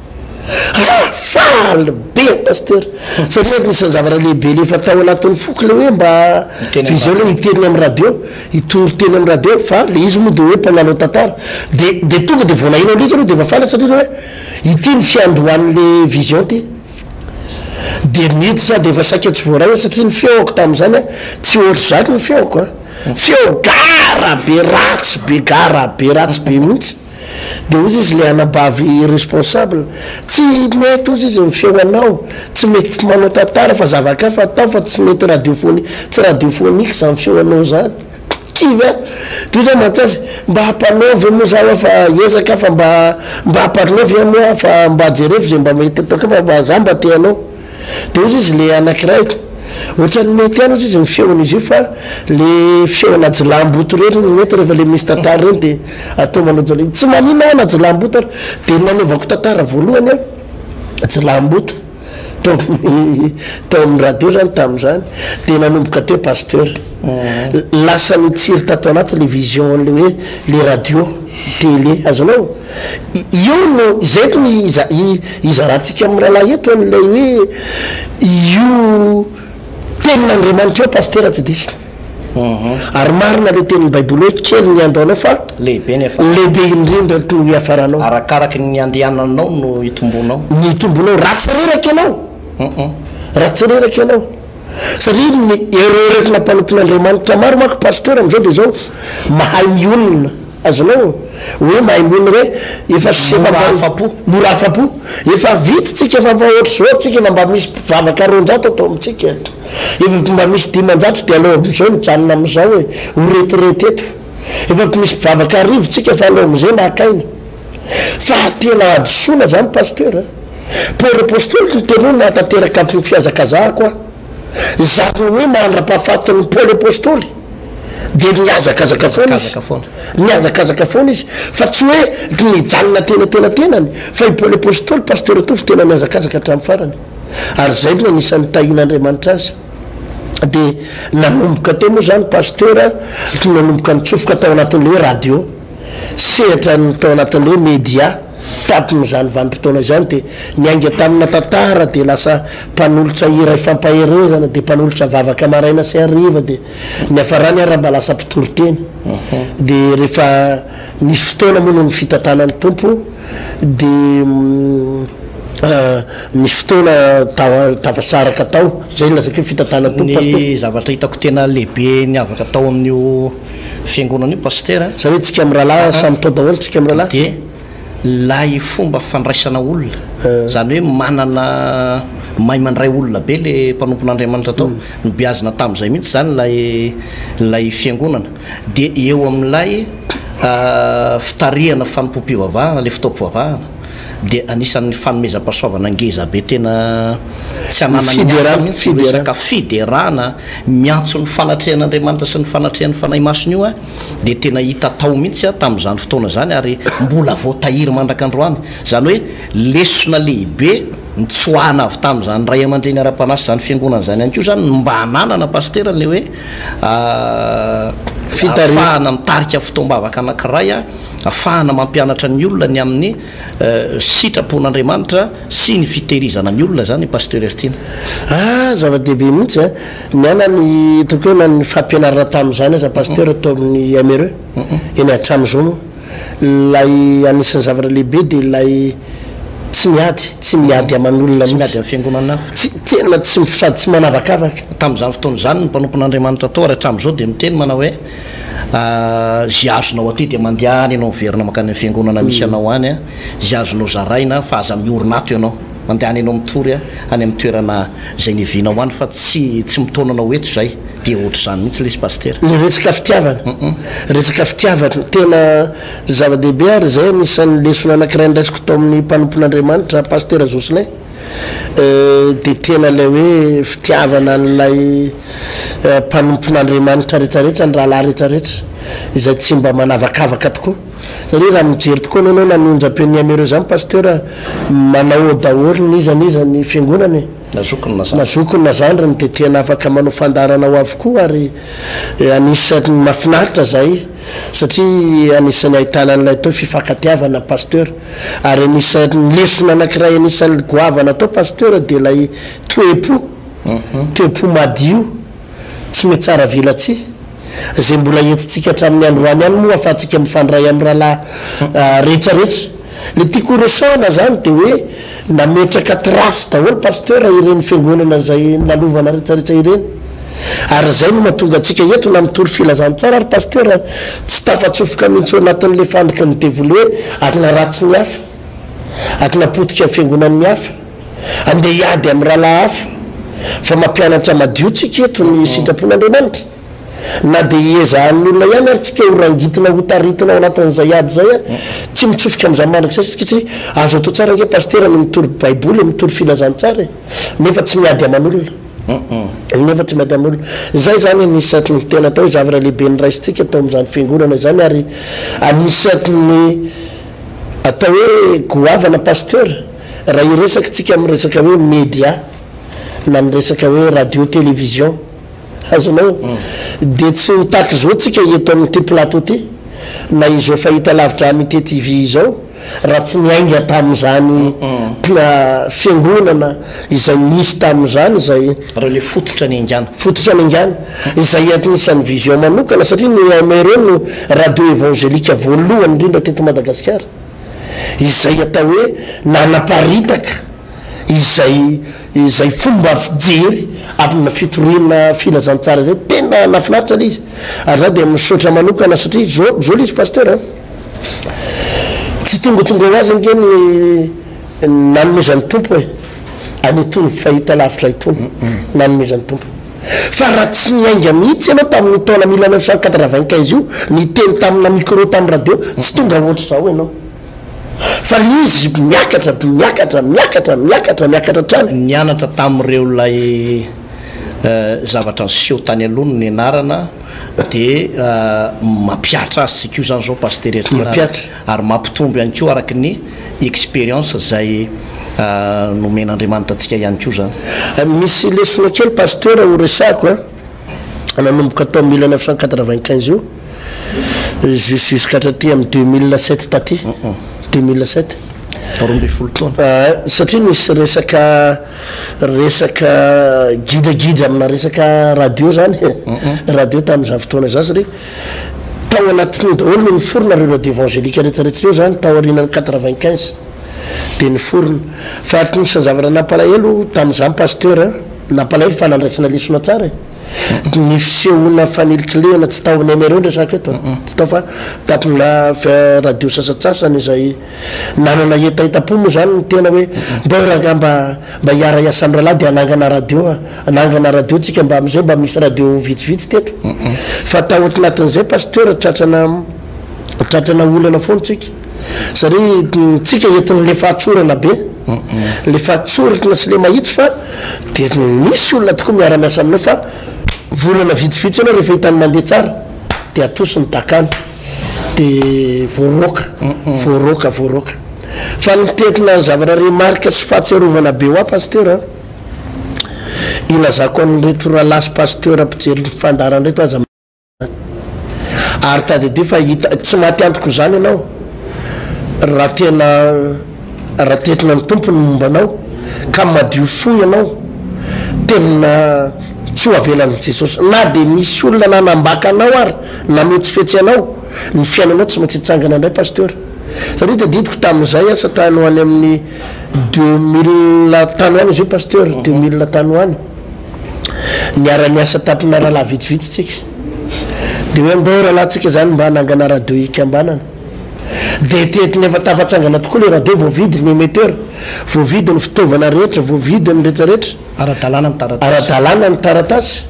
faly be pasteur satria nisy zavatra lehibe le efa tao anatin'ny foky le hoe mba vision le hiteny amin'ny radio hitory teny amin'ny radio fa le izy moa de hoe mpanalo tantara de tonga de vonahinao lizy aloha de efa fala satria hoe ity ny fiandohan'le vision ty de mity sa de efa saika tsy voaraina satria ny feoko tam'izany tsy ohatry zany ny feoko feo gara be ratsy be mihitsy de ozy izy le anabavy responsable tsy mety ozy izy mifeoanao tsy mety manao tantara fa zavakafa atao fa tsy mety radiophonique zany mifeoanao zany kivy toy zany mantsazy mba hampanaovy moa zaho fa ezaka fa mba hampanaovy amoa fa mba jerevy zay mba mety atao fa mba za mba teanao de ozy izy le anakiray ohatrany mety any ozy izy mifeon'izy io fa le feona jilamboto reny mety rehefa le misy tantara reny de atao manao tsy manina ao na jilamboto ary de nanaovako tantara voalohany jilamboto tao amin'ny radio zany tam'izany de nanomboka teo pasteur lasa nitsiry tato anaty le vision le hoe le radio télé azonao io no zay ny izarantsika amin'ny rahalahy eto an'lay hoe io tenin'andriamanitra eo pasteur tsy diso ary marina le tenin'ny baiboly hoe kely ny andro anao fa lehibe indrindra no iafaranao arakaraky ny andehananao no hitombonao ratsy reraky ianao satria ny ereretina mpanompon'andriamanitra maro mako pasteur am'izao de zao mahay mionina azonao hoe mahay mionina hoe efa mora afapo efa vity tsika efa ohatry zao tsika efa mba misy mpivavaka 400 atao amitsika efa mba misy 500 de aloha am'izao mijanona am'izao hoe horetirety eto efa misy mpivavaka 1000 tsika efa aloha am'izay nahakaina fa tena adosona zany pasteur Paul apôstoly ny teny natanteraka amin'ny fiazakazahako zany hoe mandra-pahafatiny Paul apôstoly de niazakazaka foana izy fa tsy hoe nijanona tenatenany fa i Paul apôstoly pasteur tovy tena niazakazaka hatramin'ny farany ary zay no anisan'ny tahin'andriamanitra azy de nanomboka teo moa zany pasteur nanomboka nitsofoka tao anatin'le hoe radio sehatra ny tao anatin'ny hoe média tapiny zany vanimpotoana zany de niainga tamina tantara de lasa mpanolotra ira ifampaherezana de mpanolotra vavaka maraina sy ariva de ny afarany ara mba lasa mpitoroteny de rehefa nisy fotoana moa no ny fitantanany tompo de misy fotoana tavasaraka tao zay lazaka hoe fitantanany tompo ny zavatra hitako tena lehibe ny avaka tao amin'io fiangonana io pasteur zany hoe tsika amin'ny rahalahy samy tao daholo tsika amin'ny rahalahy de lay fomba fandraisana olona zany hoe manana mahay mandray olona be le mpanompon'Andriamanitra tao nibiazina tamin'izay mihitsy zany lay fiangonana de eo amin'ilay fitarihana fanompom-pivavahana le fitaom-pivavahana de anisan'ny fanomezam-pahasoavana ngeza be tena tsy ananany resaka fiderana miantso ny fanatrehan'Andriamanitra sy ny fanatrehan'ny fanahy masony io de tena hita tao mihitsy tamin'izany fotoana zany ary mbola voatahiry mandrak'androany zany hoe lesona lehibe nitsoahana avy tamin'izany ray aman-dreny ara-panasy zany fiangonana zany ihany koa zany mba hananana pasteur le hoe afahana mitarika fitoam-bavaka anankiray afahana mampianatra ny olona ny amin'ny sitrapon'Andriamanitra sy ny fitehirizana ny olona zany pasteur Ertina zava-dehibe mihitsy miana ny toko hoe na ny fampianarana tamin'izany aza pasteur atao amin'ny amereux eny atram'izao lay anisan'ny zavatra lehibe de lay tsy miady aman'olona miady amin'ny fiangonana tena tsy sady tsy manavakavaka tamin'izany fotoana zany ny mpanompon'Andriamanitra tao ary hatram'izao de miteny manao hoe zay azonao aty de mandeha any ianao miverina makany amin'ny fiangonana misy anao any zay azonao zaraina fa aza miorina ato ianao mandeha any ianao mitory any amin'ny toerana zay nivinao any fa tsy mitonanao eto zay de ohatr' zany mihitsy lesy pasteur ny resaka fitiavana tena zava-dehibe ary zay anisan'ny lesona anankiray ndraisiko tao amin'ny mpanompon'Andriamanitra pasteur Jocelyn de tena lay hoe fitiavana n'lay mpanompon'Andriamanitra rehetrarehetra ny rahalahy rehetrarehetra izay tsy mba manavakavaka tokoa zany hoe raha mijery tokoa nanao nanonja-pen'ny amereux zany pasteur manao daholo nizany fiangonany nazokony nazandrany de tena afaka manao fandarana ao avokoa ary anisan'ny mahafinaritra zay satria anisan'ny ahitana an'ilay tao fifankatiavana pasteur ary anisan'ny lesona anankiray anisan'ny goavana tao pasteur de lay toepo madio tsy mety tsara vilatsy zay mbola entitsika hatramin'ny androany any moa afahantsika mifandray amin'ny rahalahy rehetrarehetra le tiako resahana zany de hoe nametraka trasy daholo pasteur ireny fiangonana zay nalovana rehetrarehetra ireny ary zay no mahatonga atsika eto na mitory filazany tsara ary pasteur tsy tafatsofoka mihitsy anatin'le fandriky ny devole hoe akina ratsy ny hafa akina potika amin'ny fiangonany ny hafa andeha hiady amin'ny rahalahy hafa fa mampianatra madiotsika eto ny sitrapon'Andriamanitra na de iezahany olona ihany ary tsika horangitina hotaritina ao anatin'izay ady zay tsy mitsofoka amin'izany mandraka zay satria tsy azo atao tsara nke pasteur ny mitory baiboly mitory filazany tsara nefa tsy miady aman'olona nefa tsy miady aman'olona zay zany anisatny tena atao zavatra lehibe ny raisitsika atao amin'izany fiangonana zany ary anisatny atao hoe goavana pasteur raha iresaka tsika amin'ny resaka hoe média na ny resaka hoe radio télévision azonao de tsy ho tahaky zao tsika eto amin'ny ty plateau ty na izao fahita lavitra amity TV zao raha tsy niainga tamin'izany fiangonana izay nisy tamin'izany izay raha le fototra ny angana izay anisan'ny vision manokana satria ny amereux no radio évangélika voalohany indrindra teto Madagasikara izay atao hoe nanaparitaka izay fomba fijery amina fitorina filazantsara zay tena nafinaritra le izy ary za de misaotra manokana satria zao le izy pasteur tsy tongotonga ho azy nkeny nanomezan'ny tompo e anytony fahita lavitra itony nanomezan'ny tompo fa raha tsy niainga mihitsy ianao tamin'ny taona 1995 io niteny tamina micro tamin'ny radio tsy tonga ohatry zao ianao fa izy miakatra trany nianatra tamin'ireo lay zavatra ny sio tany alono ny anarana de mampiatra azy tsika io zany zao pasteur ary mampitombo ihany ko araky ny expérience zay nomen'Andriamanitra atsika ihany ko zany misy lesona kely pasteur ho resako nanomboka atao 1995 io jusqu'atraty am 2007 taty 2007 satria misy resaka gidagidra amina resaka radio zany radio tam'za fotoana za ry tao anatiny daolo no niforona reo radio évangélika rehetrarehetra reo zany tao arinany 95 de niforona fa atnisany zavatra nampalahelo tam'zany pasteur nampalahelo fa nandraisina lesona tsara ny fisehoana faniliklena tsy tao numéro ndresaka eto tsy tao fa tapina radio sasatsasany izay nanana etaetapo moa zany ny tena hoe mboranga mba hiara iasa amin'ny rahalahy de anangana radio tsika mba am'izay mba misy radio vitsivitsy teto fa tao tanatin'izay pasteur tratrana olana foanatsika satria tsika entiny le fahatsorana be le fahatsoratana sy le mahitsy fa de misy olona tokoa miara-miasa aminao fa volana vitsivitsy anao rehefa hitany mandeha tsara de atosiny takany de voaroka fa nitetina zavatra remarque sy fahatserovana be hoa pasteur ilazako an'reto rahalasy pasteur mpijery fandarana reto aza ary tadide fa hita tsy maty antoko zany ianao raha tetina ny tompony mombanao ka madio fo ianao tena tsy ho avelan'i Jesosy na de misy olona nanambaka anao ary na mety fetsy anao ny fiainanao tsy maintsy hitsangana indray pasteur satria tadidiko tamin'izay asa tany ho any amin'ny 2000 tany hoany izy io pasteur 2000 tany hoany niara-niasa tapina rahalahy vitsivitsy tsika de hoe andao rahalahy tsika zany mba nangana radio ika ambanana de tetiny efa tafatsangana tokoa le radio voavidy ny émetteur voavidy ny fitaovana rehetra voavidy ny rehetrarehetra ara-dalàna ny taratasy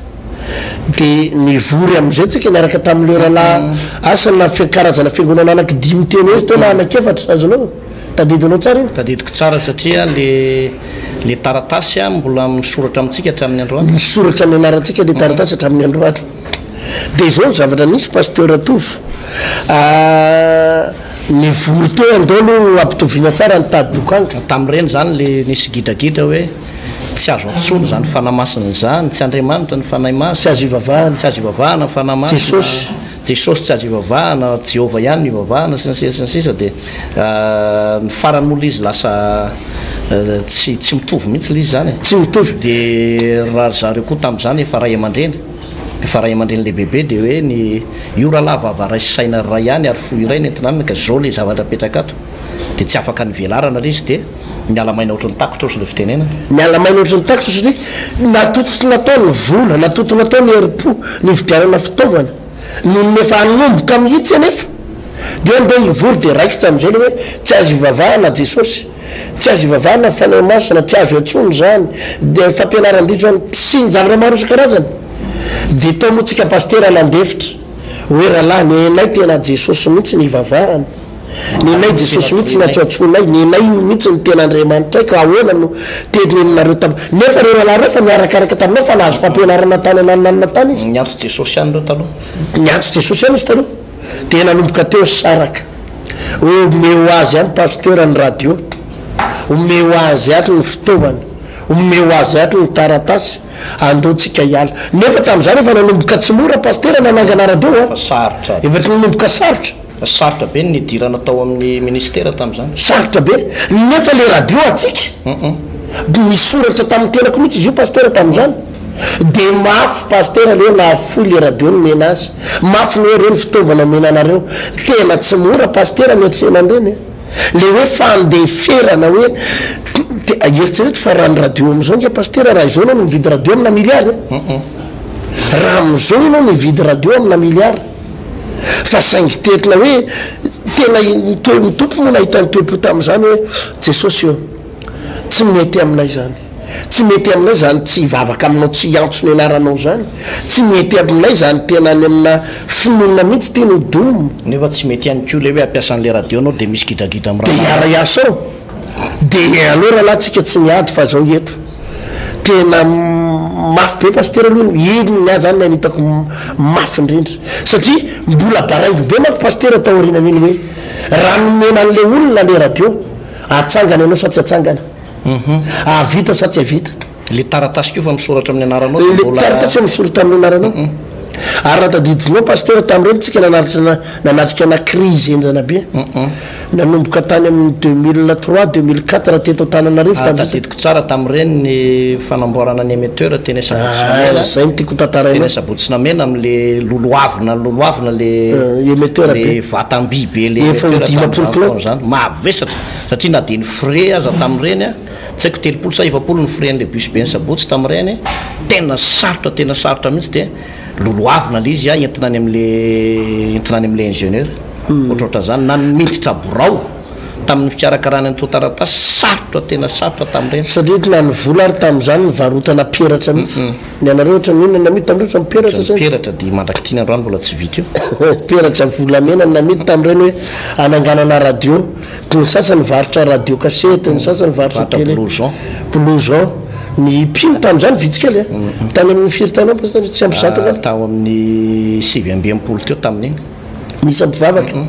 de nivory am'izay tsika niaraka tamin'le rahalahy asana karazana fiangonana anaky 10 teny izy tena anaky efatra azonao tadidinao tsara iny tadidiko tsara satria le taratasy mbola misoratra amintsika hatramin'ny androany misoratra ny anarantsika le taratasy hatramin'ny androany de izao ny zavatra nisy pasteur atovo nivory teo andolo ampitoviana tsara ny tady dokanga tamin'ireny zany le nisy gidagidra hoe tsy azo antsony zany fanamasina zany tsy Andriamanitra ny fanahy masina tsy azo ivavahana ny fanahy masina Jesosy tsy azo ivavahana Jehova ihany ivavahana sy ny sisa de ny faran'olo izy lasa tsy mitovy mihitsy izy zany tsy mitovy de raha zareo koa tam'zany efa ray aman-dreny le bebe de hoe ny io rahalahy vavaray sy saina ray ihany ary fo iray nentinaminy ka zao le zavatra petraka ato de tsy afaka ny velarana ry izy de nialamaina ohatrany takotra ozy le fitenena nialamaina ohatrany takotra satria natoto natao ny vola natoto natao ny herim-po ny vidianana fitaovana nohony efa anomboka mihitsy anefa de andao ivory de raikitra am'izay le hoe tsy azo ivavahana Jesosy tsy azo ivavahana fanahy masina tsy azo atsony zany de fampianaran-diso zany sy ny zavatra maro isan-karazany de tao moa tsika pasteur alandefitra hoe rahalahy ny enay tena Jesosy mihitsy ny ivavahana ny enay Jesosy mihitsy ny atsoatsonay ny enay io mihitsy ny tena Andriamanitra ka ahoana no teninenareo nefa reo rahalahy reo fa miarakaraka taminao fa nahazo fampianarana tany anananana tany izy niantso Jesosy ihany reo taloha niantso Jesosy ihany izy taloha de nanomboka teo saraka ome ho azy ihany pasteur ny radio ome ho azy ato ny fitaovana ome ho azy ato ny taratasy andotsika hiala nefa tam'izany efa nanomboka tsy mora pasteur nanangana radio efa nanomboka sarotra be ny dirana tao amin'ny ministera tam'izany sarotra be nefa le radio atsika misoratra tamin'ny tenako mihitsy izy io pasteur tam'izany de mafy pasteur le nahafo le radio ny mena azy mafy ny hoe reny fitaovana menanareo tena tsy mora pasteur miatrenandreny le hoe fandeferana hoe eritsereto fa raha ny radio am'izao nge pasteur raha izao anao no mividy radio amina milliard raha am'izao anao mividy radio amina milliard fa saingy tetina hoe tena ny tompo moa nahitany toepo tam'izany hoe Jesosy io tsy mety aminay zany tsy mety aminay zany tsy hivavaka aminao tsy antso ny anaranao zany tsy mety aminay zany tena ny amina finoana mihitsy tena hodomo nefa tsy mety ihany ko le hoe ampiasan'le radio anao de misy gidagida am' de iara-iasa ao de aloha raha tsy tsy miady fa zao eto tena mafy be pasteur aloha iny nya zany nanitako mafy indrindra satria mbola baraingo be mako pasteur atao orinan'iny hoe raha nomena an'le olona le radio atsangana ianao sa tsy atsangana avita sa tsy avita le taratasy ko fa misoratra amin'ny anaranao le taratasy misoratra amin'ny anaranao ary raha tadidinao pasteur tam'ireny tsika nanatrika ana crise enjana be nanomboka tany amin'ny 2003 2004 teto Antananarivo tadidiko tsara tam'ireny ny fanamboarana ny émetteur teny zay ny tiako tantaraina Sabotsinamena am'le loloavina le émetteur be vatam-bibe le zany mavesatra satria na de ny frais aza tam'ireny a tsy haiko 300 sa 20 ny frais-n'le bus be ny Sabotsy tam'ireny tena sarotra mihitsy de loloavina le izy entina any am'le ingénieur ohatrohatra zany na miditra borao tamin'ny fikarakarana ny totaratasy tena sarotra tam'ireny satria na ny vola ary tam'izany nivarotana peratra mihitsy ny anareo ohatra minona namity tam'ireo peratra de mandrakitiny androany mbola tsy vita io peratra volamena namity tam'ireny hoe ananganana radio ny sasany varotra radio cassette ny sasany varotra télé blouson ny pino tam'izany vitsikely tany amin'ny firy-tanao pasteur tsy ampy zato tao amin'ny 7 teo tamin'iny misy ampivavaka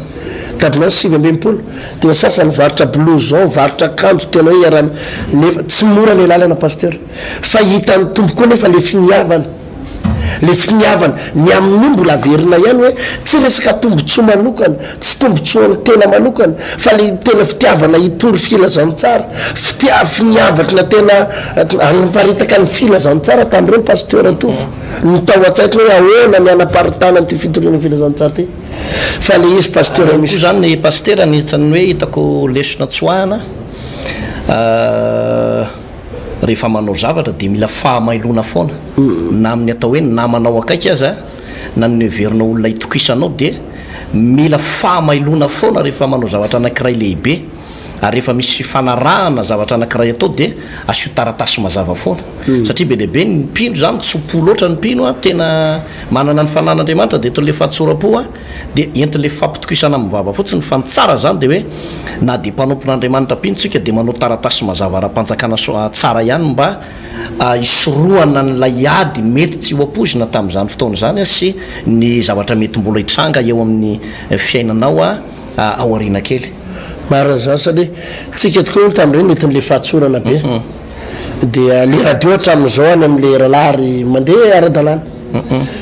tamin'azy 7 dia sasany varotra blouson varotra kanjo tena hoe iarana nefa tsy mora le lalana pasteur fa hitan'ny tombo koa nefa le finiavana ny amin'ny mbola averina ihany hoe tsy resaka tombotsoa manokana tsy tombotsoany tena manokana fa le tena fitiavana hitory filazano tsara finiavakana tena anamparitaka ny filazano tsara tam'ireny pasteur atofo ny tao atsaika hoe ahoana ny anaparitana ty fitoriana filazano tsara ty fa le izy pasteur misy zany ny pasteur anisany hoe hitako lesona tsoahana rehefa manao zavatra de mila fahamailona foana na amin'ny atao hoe namanao akaiky aza na ny verina olona itokisanao de mila fahamailona foana rehefa manao zavatra anankiray lehibe ary rehefa misy fanarahana zavatra anankiray atao de asio taratasy mazava foana satria be lehibe ny mpino zany tsopo loatra ny mpino a tena manana ny fanan'Andriamanitra de tole fahatsorapo a de entin'le fampitokisana amin'ny vava fotsiny fa ny tsara zany de hoe na de mpanompon'Andriamanitra mpinotsika de manao taratasy mazava ara-panjakana tsara ihany mba isoroana n'lay ady mety tsy ho ampozina tam'izany fotoana zany sy ny zavatra mety mbola hitranga eo amin'ny fiainanao ao arina kely marina zany satria tsika tokoa olo tam'ireny netin'le fahatsorana be dia le radio hatramin'izao any am'le ralary mandeha ara-dalàna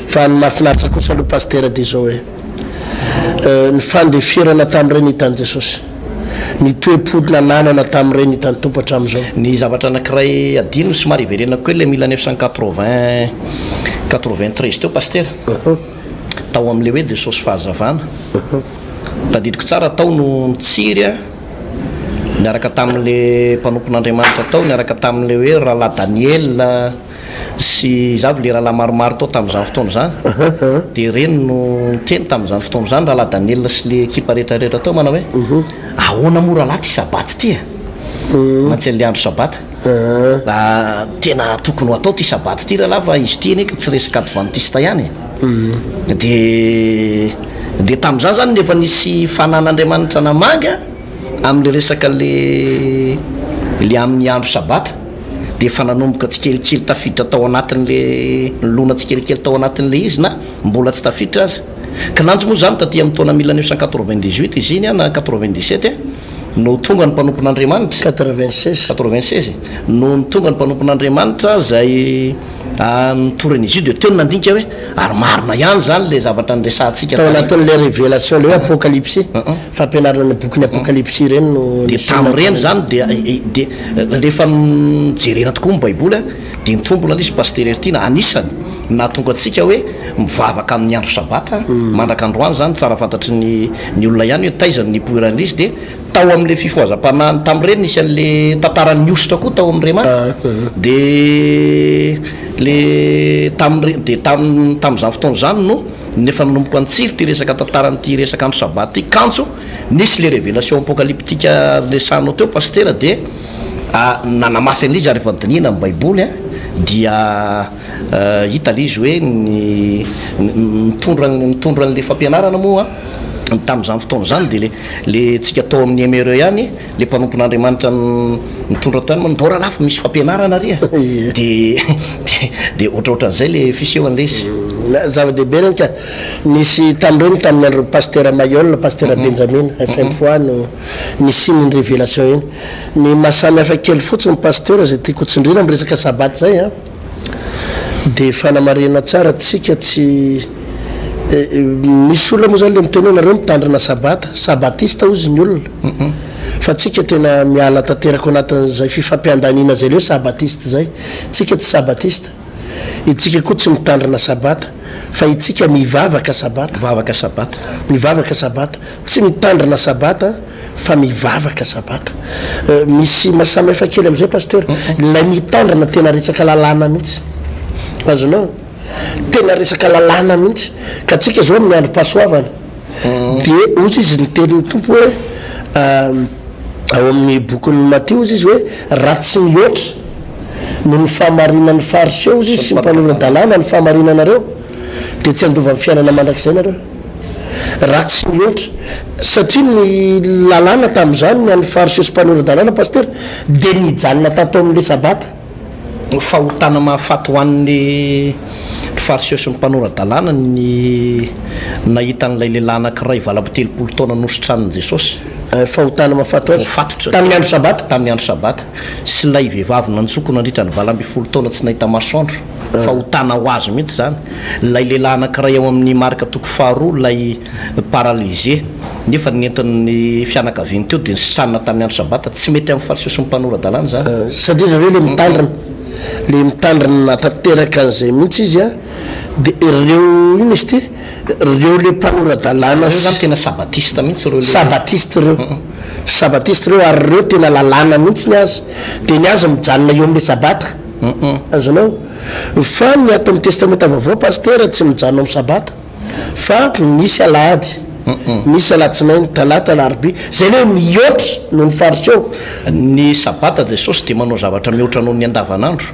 fa ny mahafinaritra kosa aloha pasteur de zao hoe ny fandefirana tam'ireny hitan'i Jesosy ny toe-podina nanana tam'ireny hitan'ny tompo hatramin'izao ny zavatra anankiray adino somary iverenako hoe le 1993 teo pasteur tao am'le hoe Jesosy fahazavana tadidiko tsara tao no nitsiry a niaraka tamin'le mpanompon'Andriamanitra tao niaraka tamin'le hoe rahalahy Daniel sy zavy le rahalahy maromaro tao tam'izany fotoana zany de reny no teny tam'izany fotoana zany rahalahy Daniel sy le ekipa rehetrarehetra tao manao hoe ahoana mo rahalahy ty sabaty ty mantsy le andro sabata tena tokony ho atao ty sabaty ty rahalahy fa izy ty nek tsy resaka adventiste ihany de tam'izany zany nefa nisy fanan'Andriamanitra namanga am'le resaka le amin'ny andro sabata de fa nanomboka tsikelikely tafiditra tao anatin'le lona tsikelikely tao anatin'le izy na mbola tsy tafiditra azy ka nanjo moa zany taty amin'ny taona 1998 izy iny na 97 no tonga ny mpanompon'Andriamanitra 96 no tonga ny mpanompon'Andriamanitra zay nitorany izy io de teo nandinika hoe ary marina ihany zany le zavatra nyresantsika tao anatin'le révélation le hoe apocalypse fampianarana ny boky ny apocalypse ireny no de tam'ireny zany de rehefa mijerena tokoa ny baiboly de nitombona izy pasteur Ertina anisany nahatonga atsika hoe mivavaka amin'ny andro sabata mandraka androany zany tsara fantatry ny olona ihany hoe taizany ny poiran'izy de tao am'le fifohazam-panahiny tam'ireny nisy an'le tantaran'ny ositra koa tao amin'Rema de le tam'izany fotoana zany no nefa nanomboka antsiry ty resaka tantaranyty resaka andro sabata ty kanso nisy le révélation apocalyptika lesanao teo pasteur de nanamafy an'izy ary efa nidinina amin'ny baiboly dia hita le izy hoe nitondra n'le fampianarana moa tam'izany fotoana zany de le tsika tao amin'ny éméreux ihany le mpanompon'Andriamanitra nitondra tany ndao raha lafa misy fampianarana ry de ohatraohatran'izay le fisehoan'le izy zava-dehibe reny ka nisy tam'ireny tamin'ny andro pasteur Mayol pasteur Benjamin FM fois no nisy ny révélation iny ny mahasamy hafa kely fotsiny pasteur zay tiako tsindrina am'resaka sabaty zay dia fanamarena tsara tsika tsy misy olona moa zany le mitenenareo mitandrina sabata sabatista ozy ny olona fa tsika tena miala tanteraka anatin'izay fifampiandanina zay leo sabatista zay tsika tsy sabatista itsika koa tsy mitandrina sabata fa itsika mivavaka sabata mivavaka sabata tsy mitandrina sabata fa mivavaka sabata misy masamihafa kely am'izay pasteur lay mitandrina tena resaka lalàna mihitsy azonao tena resaka lalàna mihitsy ka tsika zao amin'ny andro pasoavana dia ozy izy nitelin'ny tompo hoe ao amin'ny bokin'ny Mateo izy hoe ratsy mihoatra no ny fahamarinan'ny fariseo izy sy mpanorandalàna ny fahamarinanareo dia tsy andova amin'ny fiainana mandrakizay nareo ratsy mihoatra satria ny lalàna tamin'izany ny an'ny fariseo sy mpanorandalàna pasteur dia nijanona tatao amin'le sabata fahotana mahafaty ho an'ny fariseo sy ny mpanorandalàna ny nahitan'ilay lehilahy anankiray valam-telopolo taona nosotran'i Jesosy fahotana mahafatotra tamin'ny andro sabata sy lay vehivavy nantsoko nandritra ny valam-bifolo taona tsy nahita masoandro fahotana ho azy mihitsy zany lay lehilahy anankiray ao amin'ny marika toko faharoa lay paralysé nefa nentin'ny fianakaviany teo dia nysanina tamin'ny andro sabata tsy mety amin'ny fariseo sy ny mpanorandalàna zany satria zareo le mitandrina tanteraka an'izay mihitsy izy a dia ireo ino izy ty reo le mpanoradalàna zany tena sabatista mihitsy reo sabatista reo ary reo tena lalàna mihitsy ny azy dia ny azy mijanona eo amin'le sabata azonao fa ny ato amin'ny testamenta vaovao pasteur tsy mijanona amin'ny sabata fa misy alahady misy alatsinainy talata larobia zay le mihoatra no ny fariseo ny sabata Jesosy dia manao zavatra mihoatra noho ny andavanandro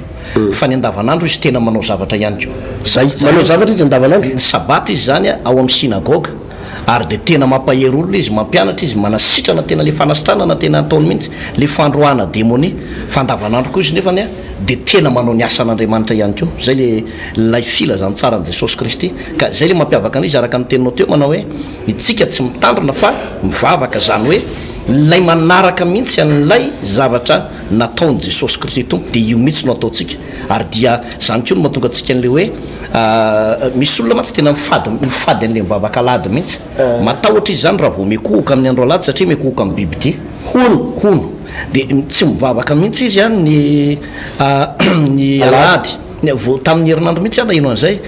fa ny andavanandro izy tena manao zavatra ihany ko zay manao zavatra izy andavanandro ny sabata izy zany ao amin'ny sinagoga ary dia tena mampahery olona izy mampianatra izy manasitrana tena le fanasitranana tena ataony mihitsy le fandroana démonie fa andavanandro koa izy nefany a dia tena manao ny asan'Andriamanitra ihany ko zay le lay fila zany tsara ny Jesosy Kristy ka zay le mampiavaka an'izy araka ny teninao teo manao hoe itsika tsy mitandrina fa mivavaka zany hoe lay manaraka mihitsy an'lay zavatra nataony Jesosy Kristy tompo dia io mihitsy no ataontsika ary dia zany koa no mahatonga antsika an'le hoe misy olona matsy tena mifady an'le mivavaka alady mihitsy matahotra izy zany raha vao mekohoka amin'ny andro alady satria mekohoka amin'ny bibidia hono dia tsy mivavaka mihitsy izy a ny alady tamin'ny herinandro mihitsy ana ino an'izay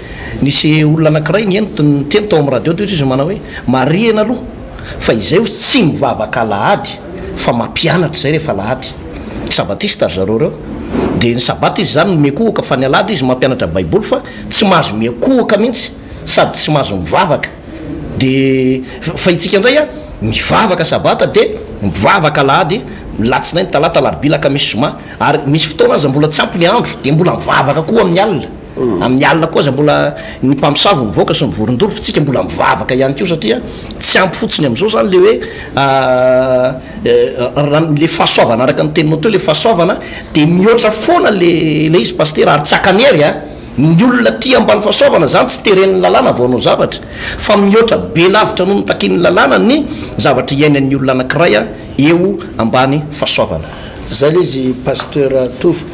nisy olona anankiray nyteny tao amin'ny radio teo izy manao hoe mariana aloha fa izay ozy tsy mivavaka alahady fa mampianatra zay rehefa alahady sabatista ry zareo reo dia ny sabata izy zany mekohoka fa ny alady izy mampianatra baiboly fa tsy mahazo mekohoka mihitsy sady tsy mahazo mivavaka dia fa itsika indray a mivavaka sabata dia mivavaka alahady latsinainy talata larobia misy zoma ary misy fotoana aza mbola tsy ampy ny andro dia mbola mivavaka koa amin'ny alina koa aza mbola ny mpamosavo mivoaka sy mivorondolo fa tsika mbola mivavaka ihany ko satria tsy ampy fotsiny amin'izao zany le hoe le fahasoavana araka ny teninao teo le fahasoavana dia mihoatra foana le izy pasteur ary tsakanery a ny olona tia ambany fahasoavana zany tsy teren'ny lalàna vaonao zavatra fa mihoatra be lavitra no mitakin'ny lalàna ny zavatra iainan'ny olona anankiray a eo ambany fahasoavana zay le izy pasteur Tofo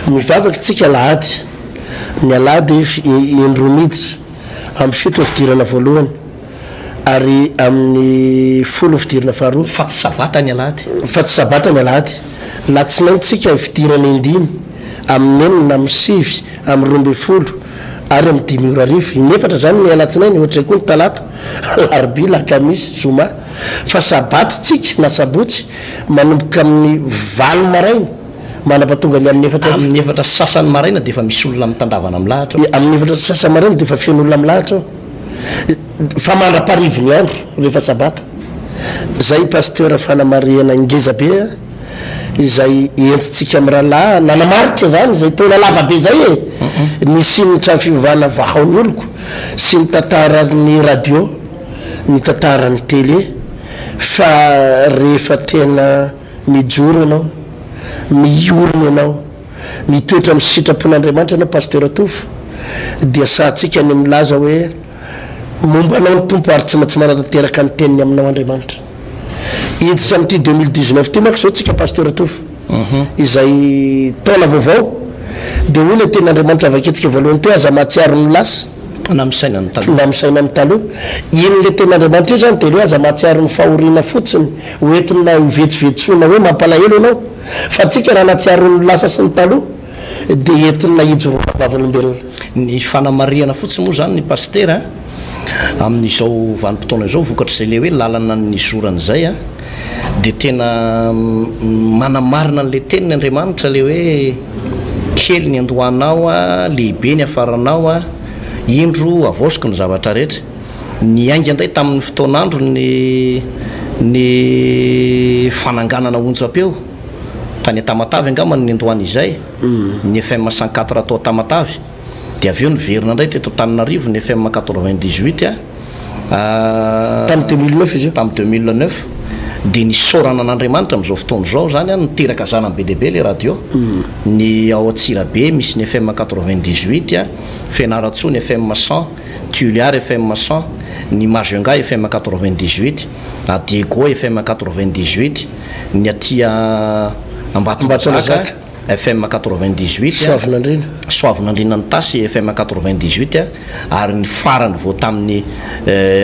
mivavaka tsika alahady ny alahady indromiditra amin'ny fito fidirana voalohany ary amin'ny folo fidirana faharoa fa tsy sabata ny alahady latsinainy tsika fidirana indimy amin'ny enina amin'ny sivy amin'ny roambe folo ary amin'ny dimy ora arivo inefatra zany ny alatsinainy ohatra koa ny talata larobia lakamisy zoma fa sabata tsika na sabotsy manomboka amin'ny valo maraina manapatonga ny amin'ny efatra sasany maraina dia efa misy olona mitandavana amin'ny lahatra amin'ny efatra sasany maraina dia efa feno olona amin'ny lahatra fa mandra-parivony andro rehefa sabata zay pasteur fanamariana ngeza be izay entitsika amin'ny rahalahy nanamarika zany zay taona lavabe zay ny sinitra fivavahana vahaony oloko sy ny tantarany radio ny tantarany télé fa rehefa tena mijoro ianao miorina ianao mitoetra amin'ny sitrapon'Andriamanitra anao pasteur Tofo dia sahatsika ny milaza hoe momba anao ny tompo ary tsy manatanteraka ny teniny aminao Andriamanitra hiditra amin'ity 2019 ty manko zao tsika pasteur Tofo izay taona vaovao dia hoy le tenaandriamanitra avaketika voalohany teo aza mahatsiaro ny lasa namisaina ny taloha na misaina amin'ny taloha ino le tenaandriamanitra io zany dia reo aza mahatsiaro ny fahoriana fotsiny hoentina hovetsovetsona hoe mampalahelo ianao fa tsika raha natsiaro ny lasa sy ny taloha dia entina hijoroana vavolombelona ny fanamariana fotsiny moa zany ny pastera amin'izao vanim-potoana izao vokatra izay le hoe lalana ny zoran'izay a dia tena manamarina n'le teniny andriamanitra le hoe kely ny andohanao a lehibe ny afaranao a indro avosiko ny zavatra rehetra ny ainga indray tamin'ny fotoanandro ny fananganana onjapeo tany atamatavy angamany ny andohany izay ny FM 104 atao tamatavy dia avy eo nyverina indray teto Tananarivo ny FM 98 tamin'ny 2009 izy tamin'ny 2009 dia ny sorana an'andriamanitra amin'izao fotoana izao zany a niteraka zanany be dehibe le radio ny ao Atsirabe misy ny FM 98 Fianaratsoa ny FM 100 Tuliary FM 100 ny Majunga FM 98 Diego FM 98 ny atia Ambatondrazaka FM 98 Soavinandrina ny Tasy FM 98 ary ny farany vao tamin'ny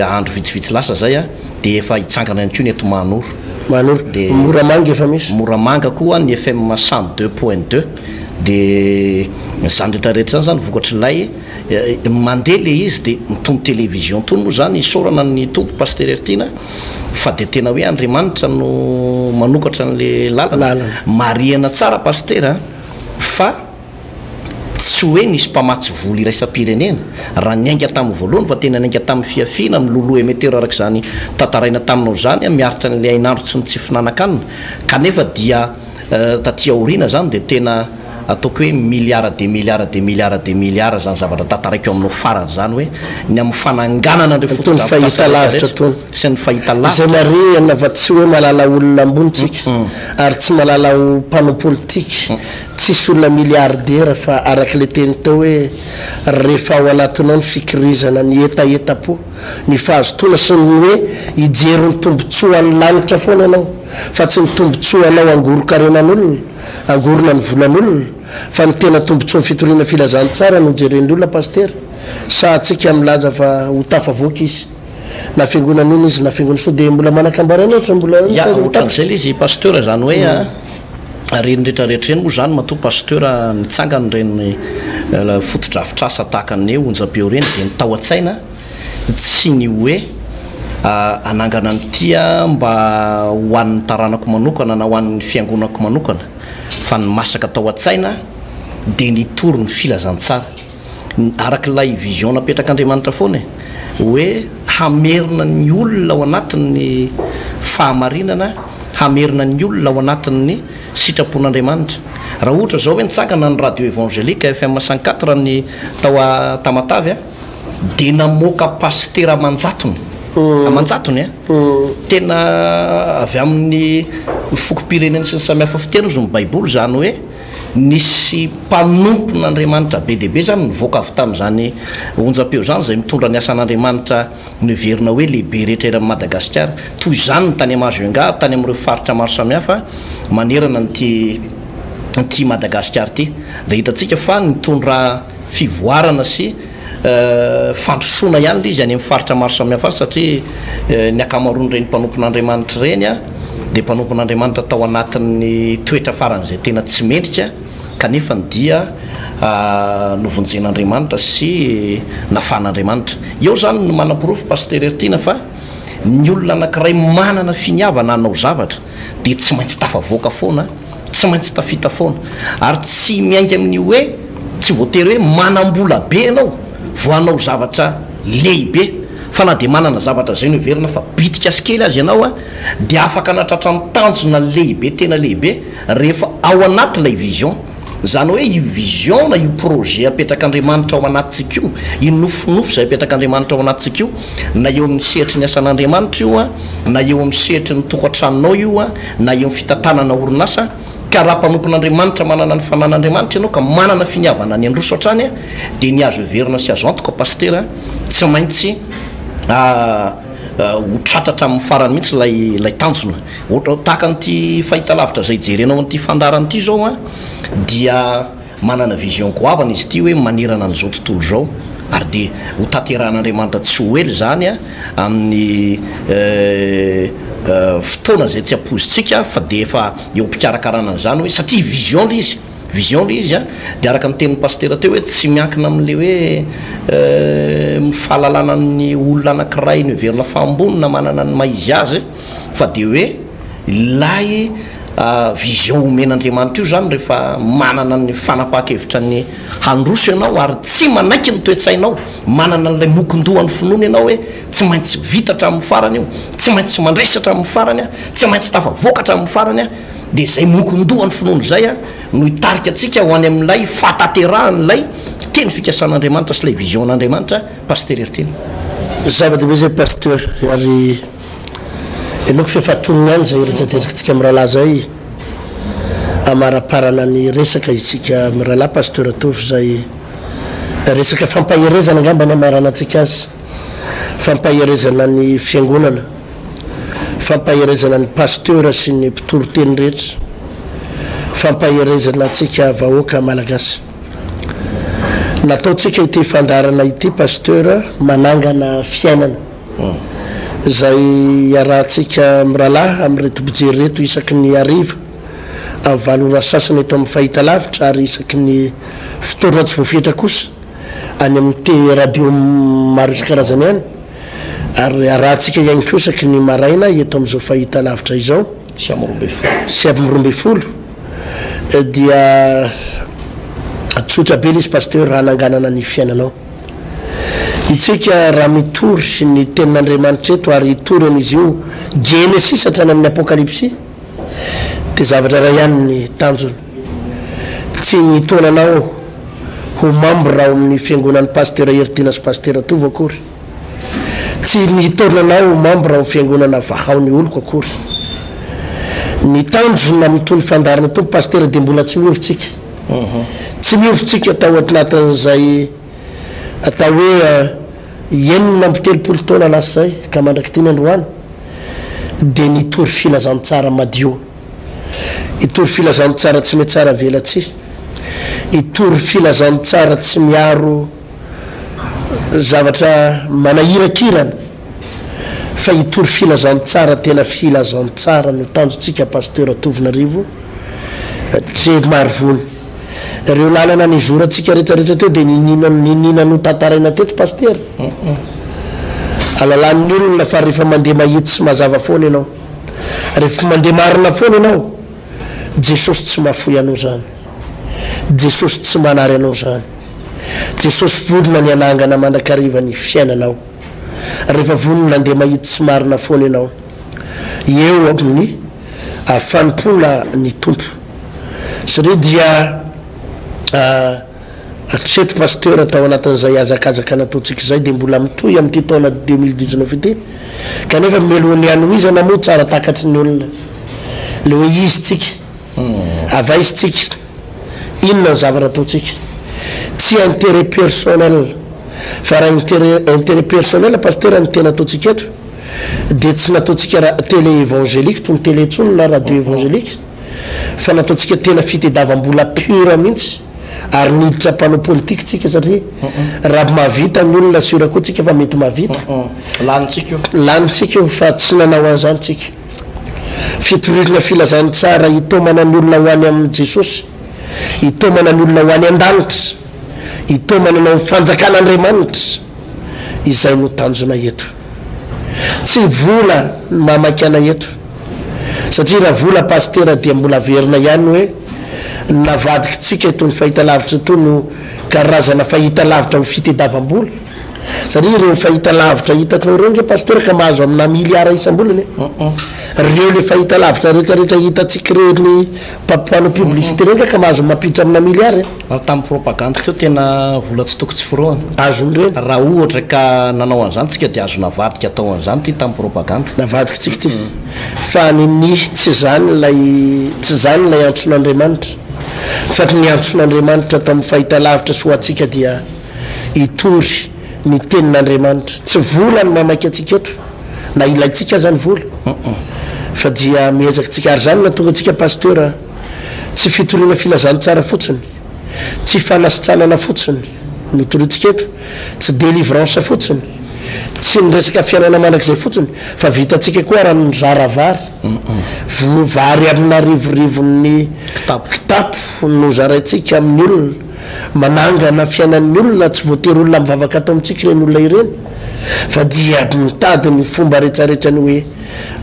andro vitsivitsy lasa zay a dia efa hitsangana ihany koa ny eto Mahanoro dia Moramanga efa misy Moramanga koa ny FM 102.2 dia zany rehetrarehetra zany vokatra ilay mandeha le izy dia mitombo télévision tony moa zany isorana ny tompo pasterertina fa dia tena hoe andriamanitra no manokatra n'le lalana mariana tsara pastera fa tsy hoe nisy mpamatsy voly iraisam-pirenena raha niainga tamin'ny voalohany fa tena niainga tamin'ny fiafiana miloloha émetteur araka izany tantaraina taminao zany miaritra n'le ainandro tsy ny tsy finanankanina kanefa dia taty aoriana zany dia tena ataoko hoe milliard de milliard zany zavatra tantaraiko aminao farany zany hoe ny amin'ny fananganana andreo fotony fahita lavitra tony sy ny fahita lavitra izay mariana fa tsy hoe malala olona ambonitsika ary tsy malala mpanao politika tsisy olona milliardaire fa araka le teny tao hoe rehefa ao anatinao ny fikirizana ny etapo ny fahazotoana sy ny hoe hijery ny tombotsoa ny lanitra foana anao fa tsy ny tombotsoa anao angorokarenan'olona angorona ny volan'olona fa ny tena tombotsoa ny fitoriana filazany tsara no jereny olona pastera sa atsika milaza fa ho tafavoaka izy na fiangonan'iny izy na fiangona so dia mbola manakambaraina ohatra mbola ohatran'izay le izy pasteur zany hoe reny rehetrarehetra reny moa zany matoa pasteur nitsangany reny fotodrafitrasa tahaka ny onjapeo reny dia nitao an-tsaina tsy ny hoe anangana ny tia mba hoan'ny taranako manokana na hoan'ny fiangonako manokana fa ny masaka tao an-tsaina dia nitoro ny filazantsara arak'ilay vision napetraka-andriamanitra foana hoe hamerina ny olona ao anatin'ny fahamarinana hamerina ny olona ao anatin'ny sitrapon'andriamanitra raha ohatra zao hoe nitsangana ny radio évangélique FM 104 ny tao tamatavy dia namoaka pastera manjatony amanjatony tena avy amin'ny fokom-pirenena sy ny samihafa fiteny izy ny baiboly zany hoe nisy mpanompon'andriamanitra be dehibe zany nivoaka avy tamin'izany onjapeo zany zay mitondra ny asan'andriamanitra nyverina hoe lehibe rehetra era Madagasikara toy zany ny tany Majunga tany amin'ireo faritra maro samihafa manerana nyty Madagasikara ty dia hitantsika fa nitondra fivoarana sy fandrosoana ihany le izy any amin'ny faritra maro samihafa satria ny akamaroany reny mpanompon'andriamanitra reny dia mpanompon'andriamanitra tao anatin'ny toetra faran'izay tena tsy mendrika kanefa ny dia novonjen'andriamanitra sy nafan'andriamanitra eo zany no manam-porofo pasterertina fa ny olona anankiray manana finiavana anao zavatra dia tsy maintsy tafavoaka foana tsy maintsy tafita foana ary tsy miainga amin'ny hoe tsy voatery hoe manam-bola be anao vo anao zavatra lehibe fa na dia manana zavatra zay no verina fa bitika sy kely azy ianao dia afaka natratra mitanjona lehibe tena lehibe rehefa ao anaty lay vision zany hoe io vision na io projet apetraka-andriamanitra ao anatsika io io nofinofo zay apetraka-andriamanitra ao anatsika io na eo amin'ny sehatry ny asan'andriamanitra io na eo amin'ny sehatry ny tokantranonao io na eo amin'ny fitantanana orinasa ka raha mpanompon'andriamanitra manana ny fanan'andriamanitra ianao ka manana finiavana ny androso hatrany dia ny azo everina sy azo antoka pastera tsy maintsy hotratratra amin'ny farany mihitsy lay tanjona ohatra tahaka nyty fahita lavitra zay jerenao an'ity fandaranyity zao dia manana vision goavana izy ity hoe manerana an'izao tontolo zao ary de ho tanterahan'andriamanitra tsy ho ely zany a amin'ny fotoana zay tsy apozintsika fa de efa eo mpikarakarana an'izany hoe satria vision le izy a de araka ny tenin'ny pastera teo hoe tsy miankina amin'le hoe mifahalalana amin'ny olona anankiray ny verina fambonina manana ny maizy azy fa de hoe ilay vision omen'andriamanitra io zany rehefa manana ny fanapaha-kevitra ny handroso ianao ary tsy manaiky ny toetsainao manana n'lay mokondohan'ny finoana ianao hoe tsy maintsy vitatra amin'ny farany io tsy maintsy mandraisatra amin'ny farany a tsy maintsy tafavokatra amin'ny farany a de zay mokondohan'ny finoana zay a no hitarika atsika ho any amin'ilay fataterahanyilay teny fikasan'andriamanitra sy lay vision'andriamanitra paster eriteny zava-dehibe zay pasteur ary enoko fifatonina any zay retsadresakatsika amy rahalahy zay amaraparana ny resaka isika amy rahalahy pasteur atovy zay resaka fampaherezana angambany amarana atsika azy fampaherezana ny fiangonana fampaherezana ny pasteur sy ny mpitoroteny rehetra fampaherezana atsika vahoaka malagasy nataotsika ity fandarana ity pasteur manangana fiainana zay arahantsika mirahalahy amy reto bijery reto isaky ny ariva amy valora sasany eto amy fahita lavitra ary isaky ny fotoana tsy voafetra kosa any amy te radio maro isan-karazany any ary arahantsika ihany ko isaky ny maraina eto am'izao fahita lavitra izao sy amy rombe folo dia tsotra be izy pasteur hananganana ny fiainanao itsika raha mitory ny tenin'andriamanitra eto ary itory an'izy io genesis hatrany amin'ny apokalypsy de zavatra raha ihany ny tanjony tsy ny tonanao ho membre raha amin'ny fiangonan'ny pasteur Ertina sy pasteur Tovo akory tsy ny tonanao ho membre raha amin'ny fiangonana vahaony oloko akory ny tanjona mitony fandarana to pasteur de mbola tsy miovitsika tsy miovitsika atao atinatin'izay atao hoe enina ambitelopolo taona lasa zay ka mandraky ty ny androany de nitory filazantsara madio itory filazantsara tsy me tsara velatsy itory filazantsara tsy miaro zavatra manahirakirana fa itory filazantsara tena filazantsara no tanjotsika pasteur Tovinarivo tre marivony reo lalana ny zoratsika rehetrarehetra teo de ninina no tantaraina teto pasteur alalan'ny olona fa rehefa mandeha mahitsy sy mazava foana ianao rehefa mandeha marina foana ianao Jesosy tsy mahafoy anao zany Jesosy tsy manary anao zany Jesosy volona ny anangana mandrakariva ny fiainanao rehefa volona nandeha mahitsy sy marina foana ianao eo amin'ny fanompona ny tompo satria dia atreto pasteur atao anatin'izay azakazaka nataotsika zay de mbola mitoy am'ty taona 2019 ity kanefa melohany anoizana moa tsara takatry ny olona le hoe izy tsika avaisytsika inona ny zavatra ataotsika tsy intérêt personnel fa raha intérêt personnel pasteur ny tena ataotsika eto de tsy nataotsika télé évangélique toy ny télé tsony na radio évangélique fa nataotsika tena fitedavam-bola pure mihitsy ary niditra mpanao politique tsika satria raha mahavita ny olona sura koa tsika fa mety mahavita lanitsika io fa tsy nanao an'izany tsika fitorirana filazany tsara itomana ny olona ho any amin'ny Jesosy itomana ny olona ho any an-danitra itomana nao fanjakan'Andriamanitra izay no tanjona eto tsy vola mamakana eto satria raha vola pasteur dia mbola verina ihany hoe navadiky tsika itony fahita lavitra itony karazana fahita lavitra ho fitedavam-bola satria ireo fahita lavitra hitanao reo nge pasteur ka mahazo amina miliara isam-bolany reo le fahita lavitra rehetrarehetra hitatsika reny mpampiano publicité reo nge ka mahazo mapitra amina miliara tamin'ny propagande teo tena vola tsy toko tsy firoana azony reny raha ohatra ka nanao an'izany tsika dia azo navadika atao an'izany ty tamin'ny propagande navadika tsika ty fa ninihy tsy zany lay antson'Andriamanitra fa ny antson'Andriamanitra tamin'ny fahita lavitra sy ho atsika dia itory ny tenin'Andriamanitra tsy vola ny mamaky atsika eto na ilaitsika zany vola fa dia miezaka tsika ary zany na tonga atsika pasteur tsy fitoriana filazany tsara fotsiny tsy fanasitranana fotsiny notoritsika eto tsy délivrance fotsiny tsy nyresaka fiainana manak'izay fotsiny fa vitatsika koa raha nozaravary vary amina rivorivon'ny kitapo no zaraitsika amin'ny olona manangana fiainan'ny olona tsy voatery olona mivavaka atao amintsika ireny olona ireny fa dia mitady ny fomba rehetrarehetrany hoe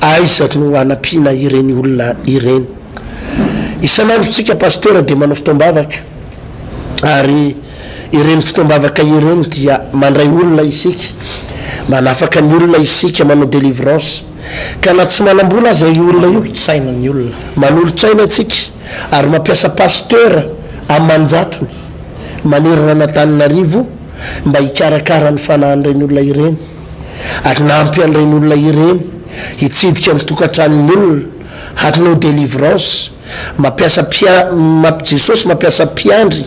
aiza no anampiana ireny olona ireny isan'androtsika pasteur dia manao fitombavaka ary ireny fitombavaka ireny dia mandray olona isika manafaka ny olona isika manao délivrance ka na tsy manambola aza io olona io sainany olona manolotsaina atsika ary mampiasa pasteur amanjatony manerana anatananarivo mba hikarakara ny fanahan'ireny olona ireny ary nampy an'ireny olona ireny hitsidika mitokantranony olona hanao délivrance mampiasa Jesosy mampiasa mpiandry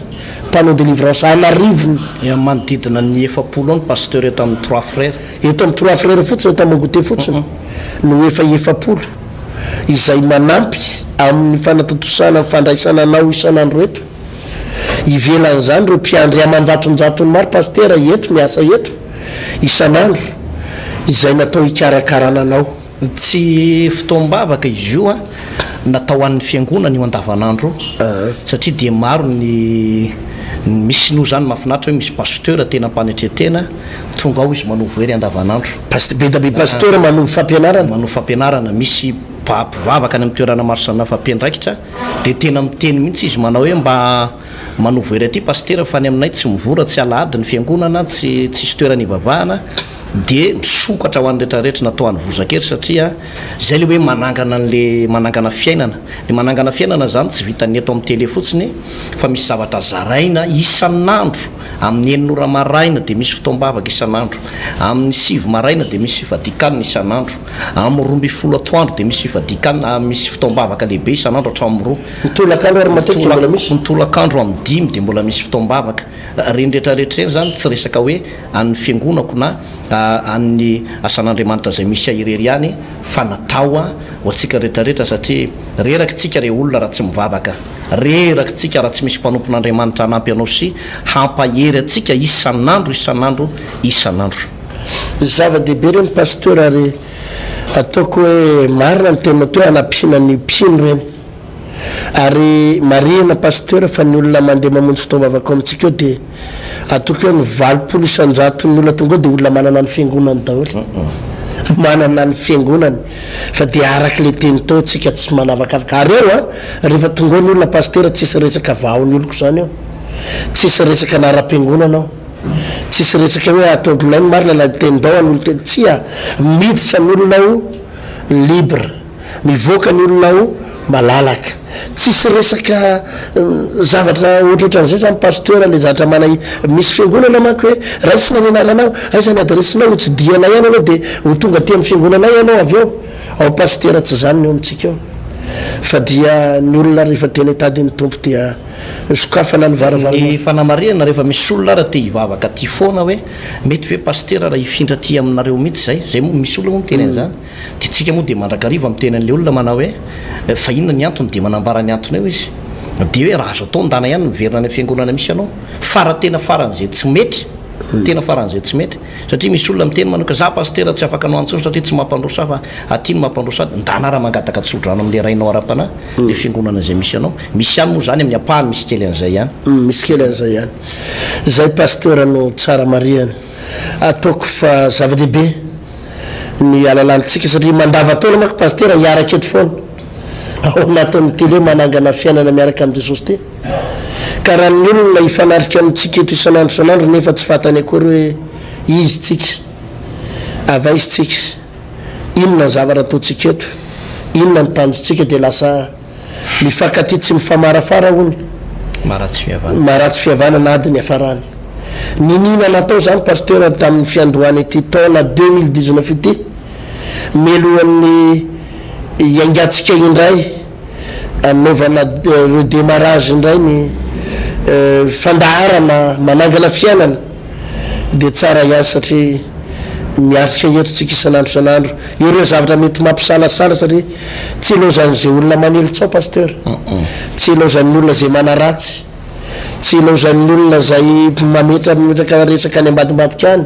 mpanao délivrance anarivony manodidina ny 7 ny pasteur eto amin'ny 3 frères eto amin'ny 3 frères fotsiny eto amin'ny goûter fotsiny no efa 7 izay manampy amin'ny fanatatosana fandraisana anao isan'andro eto ivelan'izany reo mpiandry amanjatonjatony maro pasteur eto miasa eto isan'andro izay natao hikarakarana anao tsy fitombavaka izy io a natao an'ny fiangonana io andavanandro satria dia maro ny misy no zany mahafinaritra hoe misy pasteur tena mpanetretena tonga ao izy manovo hery andavanandro be da be pasteur manovo fampianarana misy mpivavaka any amin'ny toerana maro samihafa mpiandraikitra dia tena miteny mihitsy izy manao hoe mba manovo hery aty pasteur fa ny aminay tsy mivora tsy alahady ny fiangonana tsy isy toerana ivavahana dia misokatra ho an'ny rehetrarehetra natao any vozakely satria zay le hoe manangana fiainana le manangana fiainana zany tsy vitany eto amin'ny télé fotsiny fa misy zavatra zaraina isan'andro amin'ny 9 ora maraina dia misy fitombavaka isan'andro amin'ny 7 maraina dia misy fivadikanina isan'andro amin'ny 12 atoandro dia misy fivadikanina misy fitombavaka lehibe isan'andro hatramin'ny 2 mitolakandro ary matetika mbola misy mitolakandro amin'ny 5 dia mbola misy fitombavaka reny rehetrarehetra reny zany tsy resaka hoe an'ny fiangonako na an'ny asan'Andriamanitra zay misy ahirery ihany fa natao ho antsika rehetrarehetra satria reraky tsika re olona raha tsy mivavaka reraky tsika raha tsy misy mpanompon'Andriamanitra hanampy anao sy hampahery atsika isan'andro zava-dehibe reny pasteur ary ataoko hoe marina ny tena toe anampiana ny mpino reny ary marina pasteur fa ny olona mandeha mamonjy fitombavaka amintsika eo dia ataoko hoe ny 20 isanjaton'ny olona tonga dia olona manana ny fiangonany daholo manana ny fiangonany fa dia araka le teny tao tsika tsy manavakavaka ary eo rehefa tonga ny olona pasteur tsisy resaka vaony oloko zany eo tsisy resaka naram-piangonana ao tsisy resaka hoe ataonay ny marina na teny dao any olo teny tsia miditra ny olona ao libre mivoaka ny olona ao malalaka tsisy resaka zavatra ohatrohatran'izay zany pasteur le zavatra manay misy fiangonana manko hoe raisina ny anaranao aizany adresinao ho tsy diana ihany anao dia ho tonga ty amin'ny fiangonana ianao avy eo ao pasteur tsy zany ny eo amintsika eo fa dia ny olona rehefa tena hitadiny tompo dia sokafana ny varavara fanamariana rehefa misy olona raha te hivavaka ty foana hoe mety ve pasteur raha hifindra ty aminareo mihitsy zay misy olona moa miteny an'izany dia tsika moa dia mandrakariva miteny an'le olona manao hoe fa inona ny antony dia manambara ny antony eo izy dia hoe raha azo atao ndana ihany miverina ny fiangonana misy anao fara tena faran'izay tsy mety tena faran'izay tsy mety satria misy olona miteny manao ka za pasteur tsy afaka anao antsony satria tsy mampandrosa fa aty no mampandrosa ndana raha mangataka tsodrano amin'le rainao ara-panahy dia fiangonana zay misy anao misy ihany moa zany amin'ny apahany misy kely an'izay ihany misy kely an'izay ihany zay pasteur no tsara mariana ataoko fa zava-dehibe ny alalantsika satria mandava taona manko pasteur hiaraka eto foana ao anatin'ny télé manangana fiainana miaraka amin'ny Jesosy ty ka raha ny olona ifanarika amintsika eto isan'andro nefa tsy fantany akory hoe izy tsika avaizy tsika inona zavatra ataotsika eto inona ny tanjotsika dia lasa mifankaty tsy mifamarafara hony maharatsy fihavanana adiny afarany ninina natao zany pasteur tamin'ny fiandohany ity taona 2019 ity melohan'ny iangatsika indray anaovana redémarrage indray ny fandaharana manangana fiainana dia tsara ihany satria miarika eto tsika isan'andro ireo zavatra mety mampisalasala satria tsy lozan'izay olona manelotsao pasteur tsy lozan'ny olona zay manaratsy tsy ilozan'ny olona zay mametraka resaka any ambadimbadika any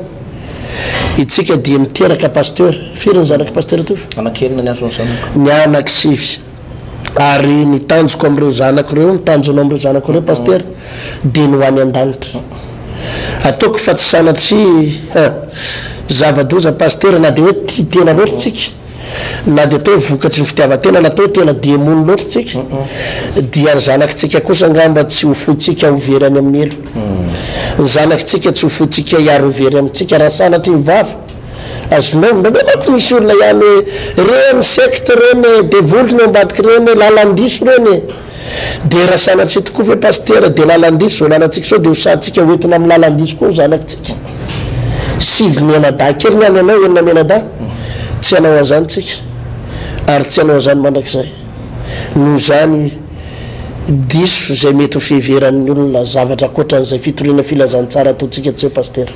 itsika dia miteraka pasteur firy ny zanaka pasteur to anakelina ny azony zanaka ny anaky sivy ary nitanjoko am'ireo zanako reo nitanjonao am'ireo zanako reo pasteur dia ny ho any an-danitra ataoko fa tsy sanatry zava-doza pasteur na dia hoe tia tena loatra tsika na dia atao vokatry ny fitiavatena na atao tena demony loatra tsika dia ny zanakitsika kosa angamba tsy ho fotsika overany amin'ny elo ny zanakitsika tsy ho fotsika hiary overy amintsika raha sanatry ny vava azonao nako misy olona ihany reny secte reny devolony ambadiky reny lalandiso reny dia raha sanatry tokoa ve pasteur dia lalandiso zao lalatsika sao dia hosantsika hoentina amin'ny lalandiso koa ny zanakitsika sivy menada kely ny any anao enina menada tsy anao an'izany tsika ary tsy anao an'izany mandrakizay noho zany diso zay mety ho fiheveran'ny olona zavatra koatran'izay fitoriana filazantsara ataotsika tsy hoe pasteur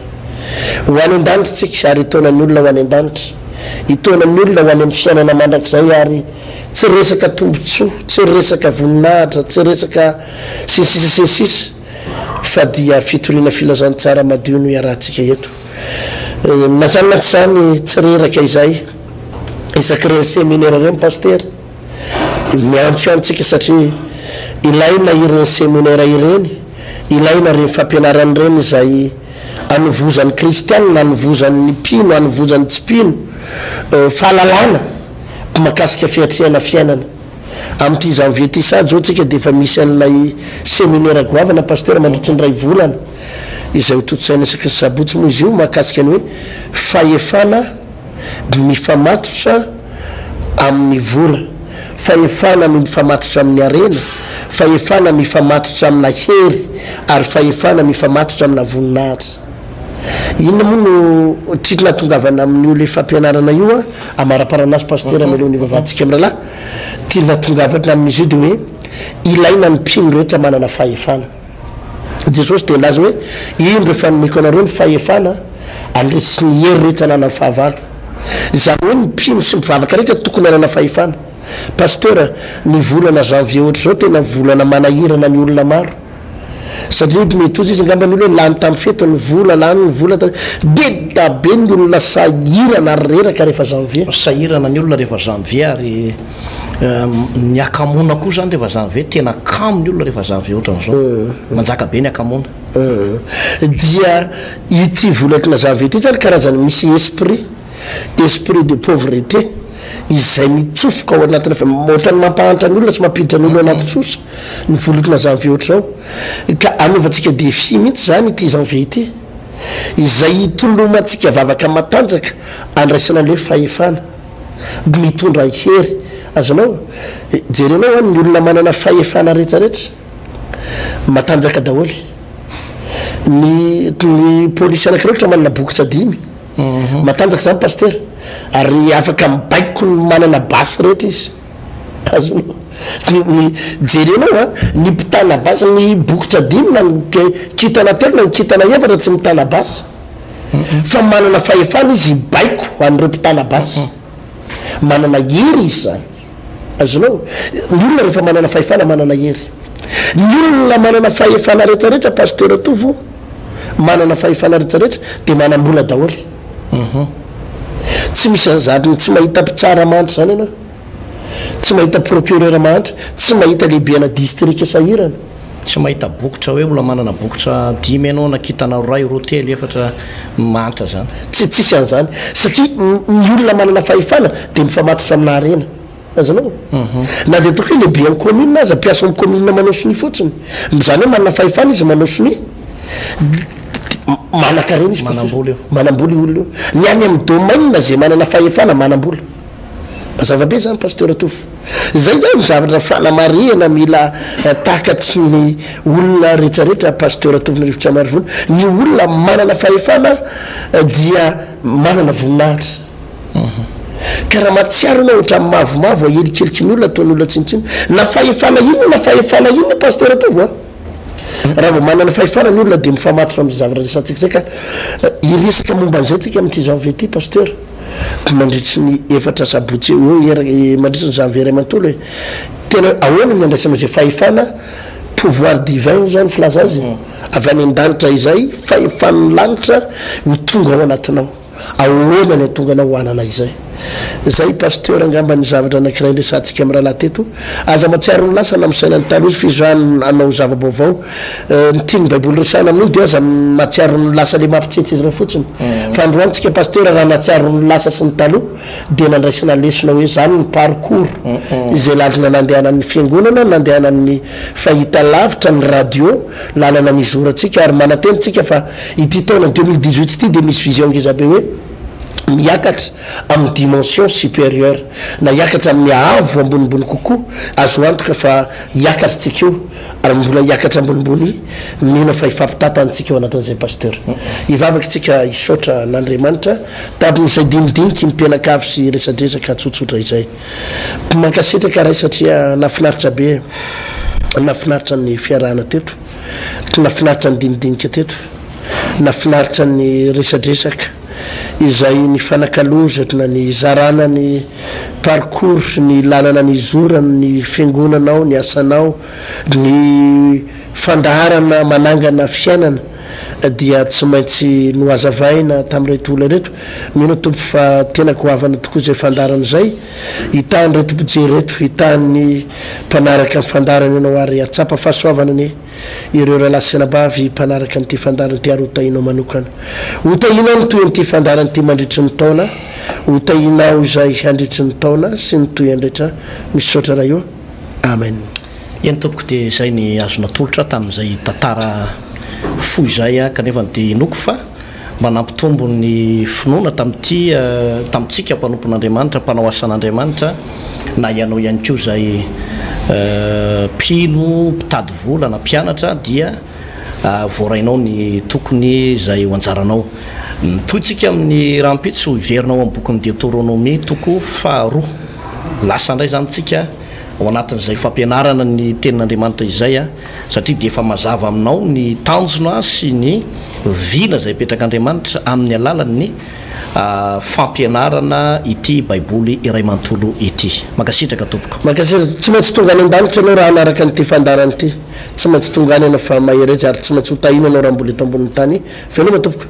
ho any an-danitra tsika ary itaonan'ny olona ho any an-danitra itaonan'ny olona ho any amin'ny fiainana mandrakizay ary tsy resaka tombotsoa tsy resaka voninahitra tsy resaka sisisisisisa fa dia fitoriana filazantsara madio no iarahantsika eto nazanona tsy zany tsy reraka izay isaky reny séminaire reny pasteur miantso antsika satria ilaina ireny séminaire ireny ilaina reny fampianarany reny izay anovozan'ny kristianina anovozan'ny pino anovozan'ny tsy pino fahalalana makasika fiatriana fiainana amin'ity janvier ty sady zao tsika dia efa misy an'ilay séminaire goavana pasteur mandritry ny ray volana izay ho totsaina isaky sabotsy moa izy io mahakasika ny hoe fahefana mifamatotra amin'ny vola fahefana mifamatotra amin'ny arena fahefana mifamatotra amina hery ary fahefana mifamatotra amina voninahitra inona moa no tiana tongavana amin'ny olo fampianarana io a amaraparanazy pasteur amy alohan'ny vavantsika amin'ny rahalahy tiana tongavana amin'izy io dia hoe ilaina ny mpino rehetra manana fahefana jesosy dia laza hoe ino rehefa nomeko anareo ny fahefana andresy ny hery rehetra anana ny fahavalo zany hoe ny mpino sy mivavaka rehetra tokony anana fahefana pasteur ny volana janvier ohatra zao tena volana manahirana ny olona maro satria mety ozy izy angamba ny olo hoe lany tamin'ny feto ny vola lany ny vola be dabe ny olona sahirana ary reraka rehefa janvier sahirana ny olona rehefa janvier ary ny akamona koa zany rehefa janvier tena kamo ny olona rehefa janvier ohatran'izao manjaka be ny akamona dia ity volatryna janvier ty zany karazany misy esprit de pauvreté izay mitsofoka ao anatina fa ohatrany mampahantra ny olona tsy mampiditra ny olona anaty tsosa ny volotryna janvier ohatra zao ka anaovantsika défi mihitsy zany ity janvier ity izay tolomantsika vavaka matanjaka andraisana an'le fahefana mitondra hery azonao jerenao ny olona manana fahefana rehetrarehetra matanjaka daholy ny polisy anakireo ohatra manana bokotra dimy matanjaka zany pasteur ary afaka mibaiko ny manana basy rehetra izy azonao ny jerenao ny mpitana basy ny bokotra dimy na kitana telo na ny kitana efatra tsy mitana basy fa manana fahefana izy baiko an'ireo mpitana basy manana hery izy zany azonao ny olona rehefa manana fahefana manana hery ny olona manana fahefana rehetrarehetra pasteur atovo manana fahefana rehetrarehetra dia manam-bola daholy tsy misy an'zany tsy mahita mpitsara mantra zany ianao tsy mahita procureur mantra tsy mahita lehibeana district sahirana tsy mahita bokotra hoe olona manana bokotra dimy ianao nakitanao ray rotely efatra mantra zany tsisy an'zany satria ny olona manana fahefana dia mifamatotra amina arena azanao na dia toko hoe lehibe amin'ny commune aza mpiasa amin'ny commune manao sony fotsiny zany hoe manana fahefana izy manao sony manakareny izy manambola olona io ny any amin'ny domaine zay manana fahefana manambola zavabe zany pasteur atofo zay zany zavatra fanamariana mila takatry ny olona rehetrarehetra pasteur atofo ny rivotra marivona ny olona manana fahefana dia manana voninahitra ka raha matsiarona ohatra mavomavo ahelikeliky ny olona ataony olona tsinitsino na fahefana ino pasteur atofo raha vao manana fahefana ny olona dia mifamatotra amin'ny zavatra resantsika zay ka iresaka momba an'izay tsika amin'ity janvier ty pasteur mandritry ny efatra sabotsy eo mandritry ny janvier ray manontolo hoe tena ahoana ny andraisana zay fahefana pouvoir divin zany filaza azy avy any an-danitra izay fa efan'ny lanitra ho tonga ao anatinao ahomany tonga anao hoanana izay zay pasteur angamba ny zavatra anankiray nresantsika amin'ny rahalahy teto aza matsiaro ny lasa na misainany talozy fizany anao zava-baovao nytiany baiboly resana amin'iny dia aza matsiaro ny lasa le mampitsetsy izy reo fotsiny fa androantsika pasteur raha natsiaro ny lasa sy ny taloha dia nandraisana lesona hoe zany ny parcours izay lalina nandehanan'ny fiangonana nandehanan'ny fahita lavitra ny radio lalana ny zoratsika ary manatenitsika fa ity taona 2018 ity dia misy vision ngezabe hoe miakatra amin'ny dimension supérieure na iakatra amin'ny avo ambonimbony kokoa azo antoka fa iakatra tsika io ary mbola iakatra ambonimbony mino fa ifampitatanytsika eo anatin'izay pasteur ivavaka tsika isotra n'Andriamanitra tamin'izay dinidinika mpianakavy sy resadresaka tsotsotra izay mankasitraka ray satria nafinaritra be nafinaritra ny fiarahana teto nafinaritra ny dinidinika teto nafinaritra ny resadresaka izay ny fanakalozatra ny zarana ny parcours ny lalana ny zorana ny fiangonanao ny asanao ny fandaharana manangana fiainana dia tsy maintsy noazavaina tamin'reto olona reto mino tompo fa tena koavana tokoa zay fandarana zay hitany reto mpijereto hitany mpanaraka amin'ny fandarana ianao ary atsapa fahasoavana ny ireo rahalahy sy anabavy mpanaraka n'ity fandarana ty ary hotahinao manokana hotahinao nytoy an'ity fandarana ty mandritry ny taona hotahinao zay handritry ny taona sy ny toy andrehetra misotra raha io amen eny tompoko dia zay ny azona tolotra tamin'izay tantara foy zay a kanefa dia noko fa manampitombo ny finoana tamintsika mpanompon'Andriamanitra mpanao asan'Andriamanitra na ianao ihany koa zay mpino mpitady vola na mpianatra dia voarainao ny tokony zay ho anjaranao toytsika amin'ny rahampitsy ho iverinao amin'ny bokyny Deutéronomie toko faharoa lasa indray zany tsika ao anatin'izay fampianarana ny tenin'Andriamanitra izay a satria dia efa mazava aminao ny tanjona sy ny vina zay petrak'Andriamanitra amin'ny alalan'ny fampianarana ity baiboly iray manontolo ity makasitraka tompoko makasitraka tsy maintsy tonga any an-danitra anao raha anaraka n'ity fandarana ity tsy maintsy tonga any anao fa maherezy ary tsy maintsy ho tahino anao raha mbola eto ambonin'ny tany veloma tompoko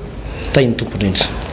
tahiny tompo indrindra